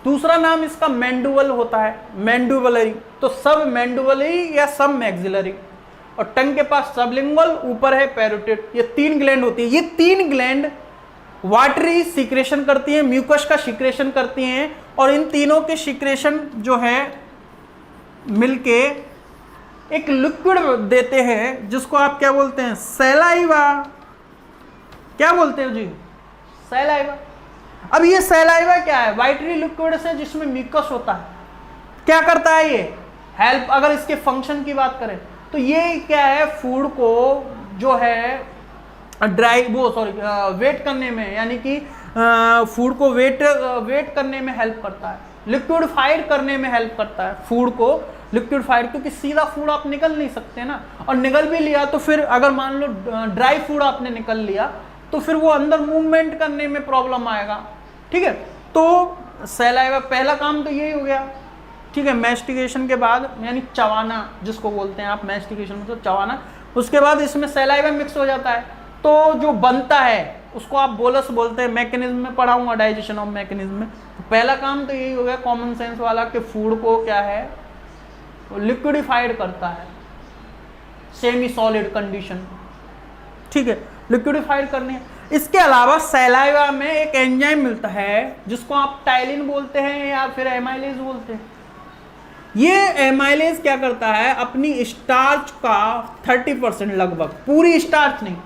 दूसरा नाम इसका मैंडुवल होता है, मैंडुवलरी। तो सब मैंडुवलरी या सब मैक्सिलरी। और टंग के पास सबलिंगुअल, ऊपर है पैरोटिड। ये 3 ग्लैंड होती है। ये 3 ग्लैंड वाटरी सीक्रेशन करती हैं, म्यूकस का सीक्रेशन करती हैं, और इन तीनों के सीक्रेशन जो है मिलके एक लिक्विड देते हैं जिसको आप क्या बोलते हैं, सैलाइवा। क्या बोलते हो जी, सैलाइवा। अब ये सैलाइवा क्या है, वाइटरी लिक्विड से जिसमें म्यूकस होता है। क्या करता है ये, हेल्प। अगर इसके फंक्शन की बात करें तो ये क्या है, फूड को जो है ड्राई वेट करने में, यानी कि फूड को वेट करने में हेल्प करता है, लिक्विडिफाइड करने में हेल्प करता है फूड को लिक्विडिफाइड। क्योंकि सीधा फूड आप निकल नहीं सकते ना, और निकल भी लिया तो फिर अगर मान लो ड्राई फूड आपने निकल लिया तो फिर वो अंदर मूवमेंट करने में प्रॉब्लम आएगा। ठीक है, तो सैलाइवा पहला काम तो यही हो गया। ठीक है, मैस्टिकेशन के बाद, यानी चबाना जिसको बोलते हैं आप, मैस्टिकेशन मतलब चबाना। उसके बाद इसमें सैलाइवा मिक्स हो जाता है, तो जो बनता है उसको आप बोलस बोलते हैं। मैकेनिज्म में पढ़ाऊंगा, डाइजेशन ऑफ मैकेनिज्म में। तो पहला काम तो यही हो गया कॉमन सेंस वाला, कि फूड को क्या है, लिक्विडिफाइड करता है, सेमी सॉलिड कंडीशन। ठीक है, लिक्विडिफाइड करने। इसके अलावा सैलाइवा में एक एंजाइम मिलता है जिसको आप टाइलिन बोलते हैं या फिर एमाइलेज बोलते हैं। ये एमाइलेज क्या करता है, अपनी स्टार्च का 30%, लगभग पूरी स्टार्च नहीं,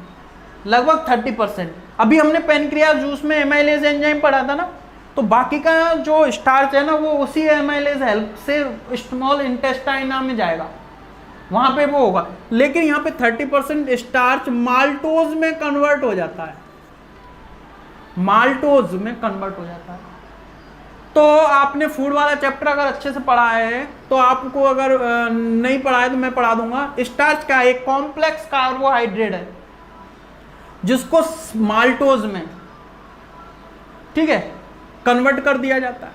लगभग 30%। अभी हमने पेनक्रियास जूस में एमाइलेज एंजाइम पढ़ा था ना, तो बाकी का जो स्टार्च है ना वो उसी एमाइलेज हेल्प से स्मॉल इंटेस्टाइना में जाएगा, वहां पे वो होगा। लेकिन यहाँ पे 30% स्टार्च माल्टोज में कन्वर्ट हो जाता है, माल्टोज में कन्वर्ट हो जाता है। तो आपने फूड वाला चैप्टर अगर अच्छे से पढ़ा है तो आपको, अगर नहीं पढ़ा है तो मैं पढ़ा दूंगा। स्टार्च का एक कॉम्प्लेक्स कार्बोहाइड्रेट है जिसको माल्टोज में, ठीक है, कन्वर्ट कर दिया जाता है।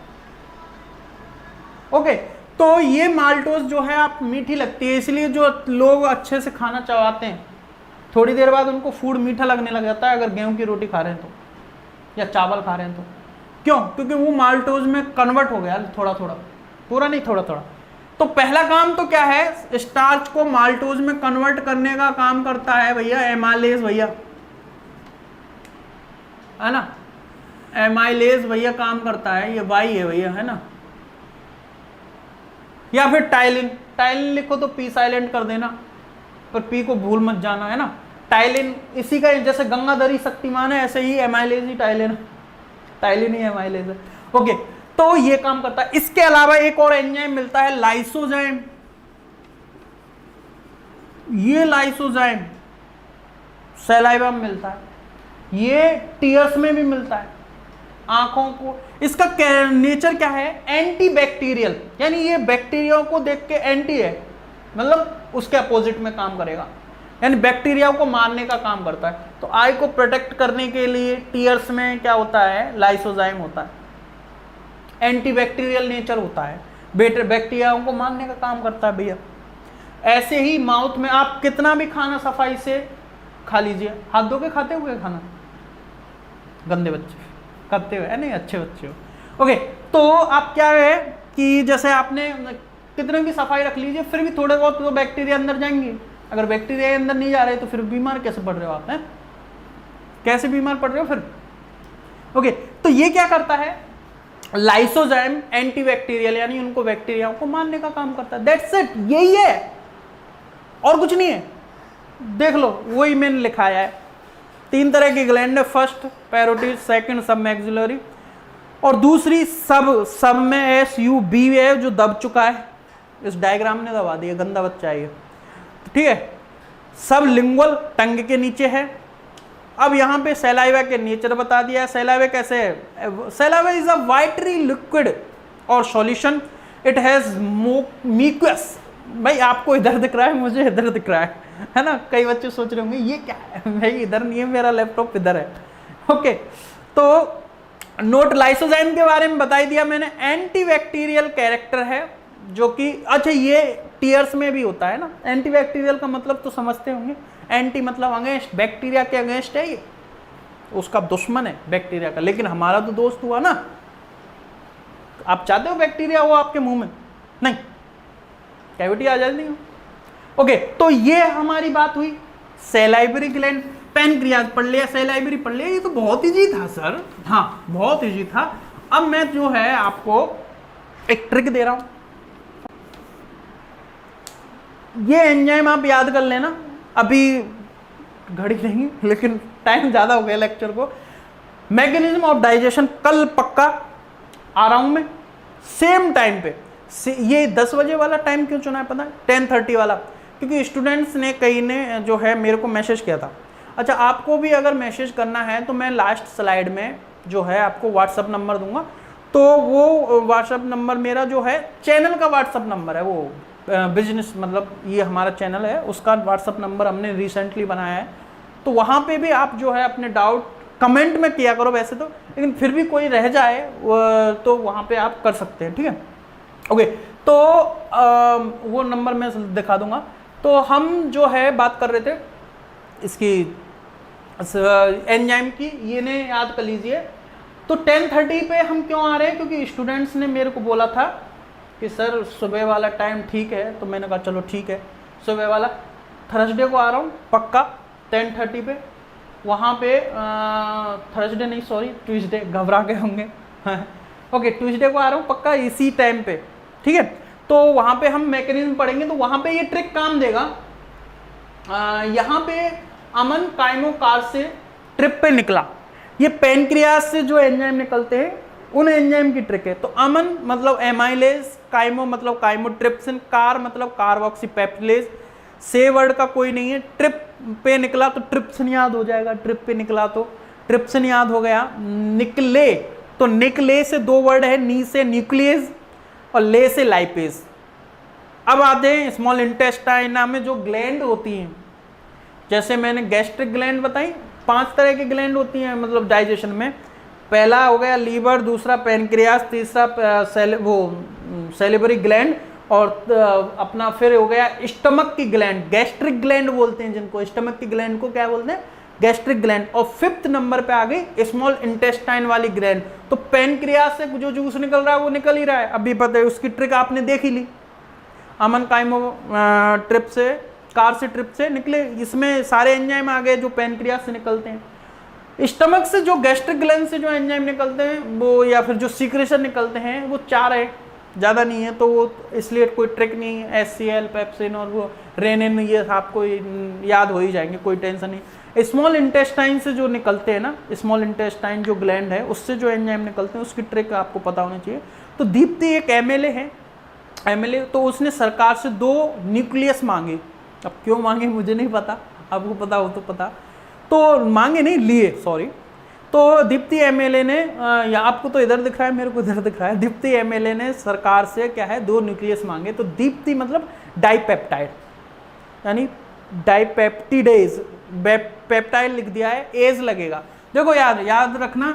ओके, तो ये माल्टोज जो है आप मीठी लगती है, इसलिए जो लोग अच्छे से खाना चबाते हैं थोड़ी देर बाद उनको फूड मीठा लगने लग जाता है, अगर गेहूं की रोटी खा रहे हैं तो, या चावल खा रहे हैं तो। क्यों? क्योंकि वो माल्टोज में कन्वर्ट हो गया, थोड़ा थोड़ा, पूरा नहीं, थोड़ा थोड़ा। तो पहला काम तो क्या है, स्टार्च को माल्टोज में कन्वर्ट करने का काम करता है भैया एमाइलेज, भैया है ना, एमाइलेज भैया काम करता है, ये वाई है भैया, है ना। या फिर टाइलिन, टाइलिन लिखो तो पी साइलेंट कर देना, पर पी को भूल मत जाना, है ना। टाइलिन इसी का, जैसे गंगाधरी शक्तिमान है ऐसे ही एमाइलेज ही टाइलिन, टाइलिन ही एमाइलेज है। ओके, तो ये काम करता है। इसके अलावा एक और एंजाइम मिलता है, लाइसोजाइम। ये लाइसोजाइम सैलाइवा में मिलता है, ये टीयर्स में भी मिलता है, आंखों को। इसका नेचर क्या है, एंटी बैक्टीरियल, यानी ये बैक्टीरिया को देख के एंटी है, मतलब उसके अपोजिट में काम करेगा, यानी बैक्टीरिया को मारने का काम करता है। तो आई को प्रोटेक्ट करने के लिए टीयर्स में क्या होता है, लाइसोजाइम होता है, एंटी बैक्टीरियल नेचर होता है, बैक्टीरियाओं को मारने का काम करता है भैया। ऐसे ही माउथ में आप कितना भी खाना सफाई से खा लीजिए, हाथ धो के खाते हुए खाना, गंदे बच्चे करते हुए, नहीं अच्छे बच्चे हो। ओके, तो आप क्या है कि जैसे आपने कितने भी सफाई रख लीजिए, फिर भी थोड़े बहुत तो बैक्टीरिया अंदर जाएंगे। अगर बैक्टीरिया अंदर नहीं जा रहे तो फिर बीमार कैसे पड़ रहे हो आप, हैं? कैसे बीमार पड़ रहे हो फिर? ओके, तो ये क्या करता है, लाइसोजाइम एंटीबैक्टीरियल, यानी उनको बैक्टीरियाओं को मारने का काम करता है। दैट्स इट, यही है और कुछ नहीं है। देख लो, वही मैंने लिखाया है। 3 तरह की ग्लैंड है, फर्स्ट पैरोटिड, सेकंड सब मैक्सिलरी, और दूसरी सब में SUB है जो दब चुका है, इस डायग्राम ने दबा दिया, गंदा बच्चा है ये, ठीक है। सब लिंगुअल टंग के नीचे है। अब यहाँ पे सैलाइवा के नेचर बता दिया है। सैलाइवा कैसे है, सैलाइवा इज अ वाइटरी लिक्विड और सॉल्यूशन, इट हैज म्यूकस। भाई आपको इधर दिख रहा है, मुझे इधर दिख रहा है ना। कई बच्चे सोच रहे होंगे ये क्या है, भाई इधर नहीं है, मेरा लैपटॉप इधर है। ओके, तो नोट, लाइसोजाइम के बारे में बता ही दिया मैंने, एंटीबैक्टीरियल कैरेक्टर है, जो कि अच्छा ये टीयर्स में भी होता है ना। एंटीबैक्टीरियल का मतलब तो समझते होंगे, एंटी मतलब अगेंस्ट, बैक्टीरिया के अगेंस्ट है ये, उसका दुश्मन है बैक्टीरिया का, लेकिन हमारा तो दोस्त हुआ ना। आप चाहते हो बैक्टीरिया हो आपके मुंह में? नहीं, कैविटी आ जाती है। ओके, तो ये हमारी बात हुई सैलाइवरी ग्लैंड। पैनक्रियाज पढ़ लिया, सैलाइवरी पढ़ लिया, ये तो बहुत इजी था सर। हाँ बहुत इजी था। अब मैं जो है आपको एक ट्रिक दे रहा हूं, ये एंजाइम आप याद कर लेना। अभी घड़ी नहीं, लेकिन टाइम ज्यादा हो गया लेक्चर को। मैकेनिज्म ऑफ डाइजेशन कल पक्का आ रहा हूं मैं, सेम टाइम पे। ये 10 बजे वाला टाइम क्यों चुना है पता है? 10:30 वाला, क्योंकि स्टूडेंट्स ने कई ने जो है मेरे को मैसेज किया था। अच्छा, आपको भी अगर मैसेज करना है तो मैं लास्ट स्लाइड में जो है आपको व्हाट्सअप नंबर दूंगा। तो वो व्हाट्सअप नंबर मेरा जो है चैनल का व्हाट्सअप नंबर है, वो बिजनेस मतलब ये हमारा चैनल है उसका व्हाट्सअप नंबर हमने रिसेंटली बनाया है। तो वहाँ पे भी आप जो है अपने डाउट कमेंट में किया करो वैसे तो, लेकिन फिर भी कोई रह जाए तो वहाँ पे आप कर सकते हैं, ठीक है। ओके, तो वो नंबर मैं दिखा दूंगा। तो हम जो है बात कर रहे थे इसकी एंजाइम की, ये ने याद कर लीजिए। तो 10:30 पे हम क्यों आ रहे हैं? क्योंकि स्टूडेंट्स ने मेरे को बोला था कि सर सुबह वाला टाइम ठीक है, तो मैंने कहा चलो ठीक है सुबह वाला। थर्सडे को आ रहा हूँ पक्का 10:30 पे, वहाँ पे थर्सडे नहीं सॉरी ट्यूसडे, घबरा गए होंगे। ओके, ट्यूसडे को आ रहा हूँ पक्का इसी टाइम पे, ठीक है। तो वहाँ पे हम मैकेनिज्म पढ़ेंगे, तो वहाँ पे ये ट्रिक काम देगा। यहाँ पे अमन काइमोकार से ट्रिप पे निकला, ये पैनक्रियाज से जो एंजाइम निकलते हैं उन एंजाइम की ट्रिक है। तो अमन मतलब एमाइलेज, काइमो मतलब काइमोट्रिप्सिन, कार मतलब कार्बोक्सीपेप्टिलेज, से वर्ड का कोई नहीं है। ट्रिप पे निकला तो ट्रिप्सिन याद हो जाएगा, ट्रिप पे निकला तो ट्रिप्सिन याद हो गया। निकले तो निकले से 2 वर्ड है, नी से न्यूक्लियस और ले से लाइपेज। अब आते हैं स्मॉल इंटेस्टाइन में जो ग्लैंड होती हैं, जैसे मैंने गैस्ट्रिक ग्लैंड बताई, 5 तरह की ग्लैंड होती हैं मतलब डाइजेशन में। पहला हो गया लीवर, दूसरा पैनक्रियास, तीसरा सैलिवरी ग्लैंड, और अपना फिर हो गया स्टमक की ग्लैंड, गैस्ट्रिक ग्लैंड बोलते हैं जिनको। स्टमक की ग्लैंड को क्या बोलते हैं? Gastric gland. और 5th नंबर पे आ गई स्मॉल इंटेस्टाइन वाली ग्लैंड। तो पैनक्रियास से जो जूस निकल रहा है वो निकल ही रहा है, अभी पता है, उसकी ट्रिक आपने देख ही ली। अमन काइमो ट्रिप से, कार से ट्रिप से निकले, इसमें सारे एंजाइम आ गए जो पैनक्रियास से निकलते हैं। स्टमक से जो गैस्ट्रिक ग्लैंड से जो एंजाइम निकलते हैं वो, या फिर जो सीक्रेशन निकलते हैं वो 4 है, ज़्यादा नहीं है, तो वो इसलिए कोई ट्रिक नहीं है। HCl, पेप्सिन और वो रेनिन, ये आपको याद हो ही जाएंगे, कोई टेंशन नहीं। स्मॉल इंटेस्टाइन से जो निकलते हैं ना, स्मॉल इंटेस्टाइन जो ग्लैंड है उससे जो एंजाइम निकलते हैं उसकी ट्रिक आपको पता होनी चाहिए। तो दीप्ति एक MLA है, MLA, तो उसने सरकार से 2 न्यूक्लियस मांगे। अब क्यों मांगे मुझे नहीं पता, आपको पता हो तो पता, तो मांगे नहीं लिए, सॉरी। तो दीप्ति MLA ने, या आपको तो इधर दिख रहा है, मेरे को इधर दिख रहा है, दीप्ति MLA ने सरकार से क्या है 2 न्यूक्लियस मांगे। तो दीप्ति मतलब डाइपेप्टाइड, यानी डाइपेप्टिडेज, पेप्टाइड लिख दिया है, एज लगेगा। देखो याद रखना,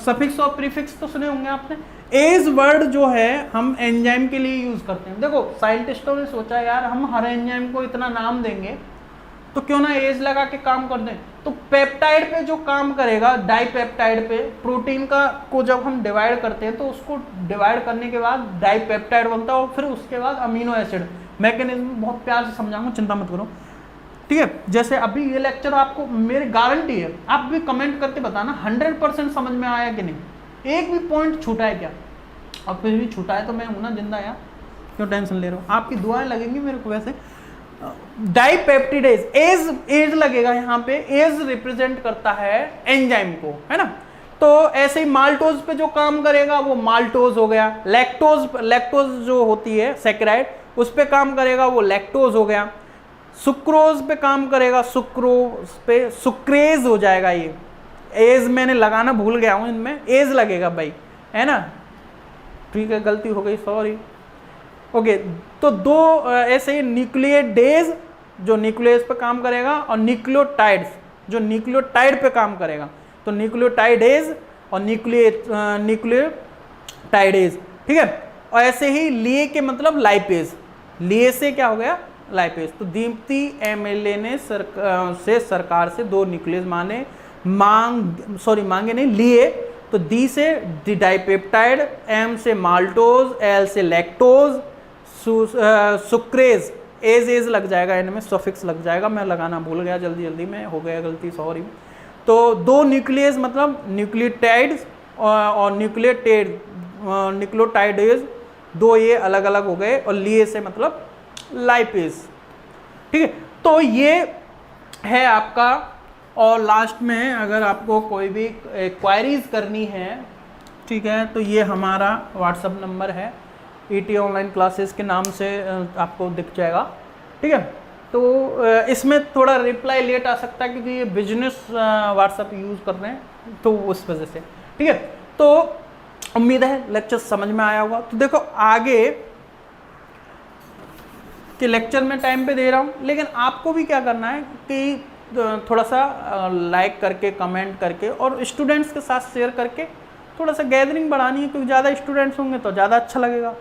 सफिक्स और प्रीफिक्स तो सुने होंगे आपने। एज वर्ड जो है हम एंजाइम के लिए यूज करते हैं। देखो साइंटिस्टों ने सोचा यार हम हर एंजाइम को इतना नाम देंगे तो क्यों ना एज लगा के काम कर दें। तो पेप्टाइड पे जो काम करेगा, डाइपेप्टाइड पे, प्रोटीन का को जब हम डिवाइड करते हैं तो उसको डिवाइड करने के बाद डाइपेप्टाइड बनता है, और फिर उसके बाद अमीनो एसिड। मैकेनिज्म बहुत प्यार से समझाऊंगा, चिंता मत करो, ठीक है। जैसे अभी ये लेक्चर आपको मेरी गारंटी है, आप भी कमेंट करके बताना 100% समझ में आया कि नहीं, एक भी पॉइंट छूटा है क्या। अब फिर भी छूटा है तो मैं हूं ना जिंदा यार, क्यों टेंशन ले रहे हो, आपकी दुआएं लगेंगी मेरे को। वैसे डाइपेप्टिडेज, एज लगेगा यहाँ पे, एज रिप्रेजेंट करता है एंजाइम को, है ना। तो ऐसे ही माल्टोज पे जो काम करेगा वो माल्टोज हो गया। लैक्टोज जो होती है सैकेराइड, उस पे काम करेगा वो लैक्टोज हो गया। सुक्रोज पे काम करेगा, सुक्रोज पे सुक्रेज हो जाएगा। ये एज मैंने लगाना भूल गया हूं, इनमें एज लगेगा भाई, है ना, ठीक है, गलती हो गई, सॉरी। ओके, तो 2 ऐसे ही न्यूक्लियोडेज जो न्यूक्लियस पे काम करेगा, और न्यूक्लियोटाइड्स जो न्यूक्लियोटाइड पे काम करेगा। तो न्यूक्लियोटाइडेज और न्यूक्लियोटाइडेज, ठीक है। और ऐसे ही लिए के मतलब लाइपेज, लिए से क्या हो गया लाइपेज। तो दीप्ति एमएलए ने सरकार से 2 न्यूक्लियस मांगे नहीं लिए। तो डी से डाइपेप्टाइड, एम से माल्टोज, एल से लैक्टोज, सुक्रेज, एज लग जाएगा, इनमें सफिक्स लग जाएगा, मैं लगाना भूल गया जल्दी में, हो गया गलती, सॉरी। तो 2 न्यूक्लियस मतलब न्यूक्लियोटाइड्स और न्यूक्लियोटाइडेज, 2 ये अलग अलग हो गए, और लिए से मतलब लाइपेज। ठीक है, तो ये है आपका। और लास्ट में अगर आपको कोई भी क्वायरीज करनी है, ठीक है, तो ये हमारा व्हाट्सअप नंबर है, ईटी ऑनलाइन क्लासेस के नाम से आपको दिख जाएगा। ठीक है, तो इसमें थोड़ा रिप्लाई लेट आ सकता है क्योंकि ये बिजनेस व्हाट्सअप यूज़ कर रहे हैं, तो उस वजह से। ठीक है, तो उम्मीद है लेक्चर समझ में आया होगा। तो देखो आगे कि लेक्चर में टाइम पे दे रहा हूँ, लेकिन आपको भी क्या करना है कि थोड़ा सा लाइक करके, कमेंट करके और स्टूडेंट्स के साथ शेयर करके थोड़ा सा गैदरिंग बढ़ानी है, क्योंकि ज़्यादा स्टूडेंट्स होंगे तो ज़्यादा अच्छा लगेगा,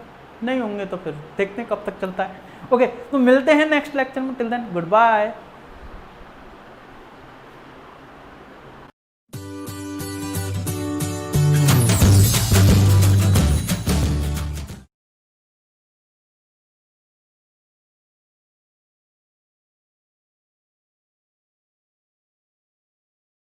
नहीं होंगे तो फिर देखते हैं कब तक चलता है। ओके, तो मिलते हैं नेक्स्ट लेक्चर में, टिल देन गुड बाय।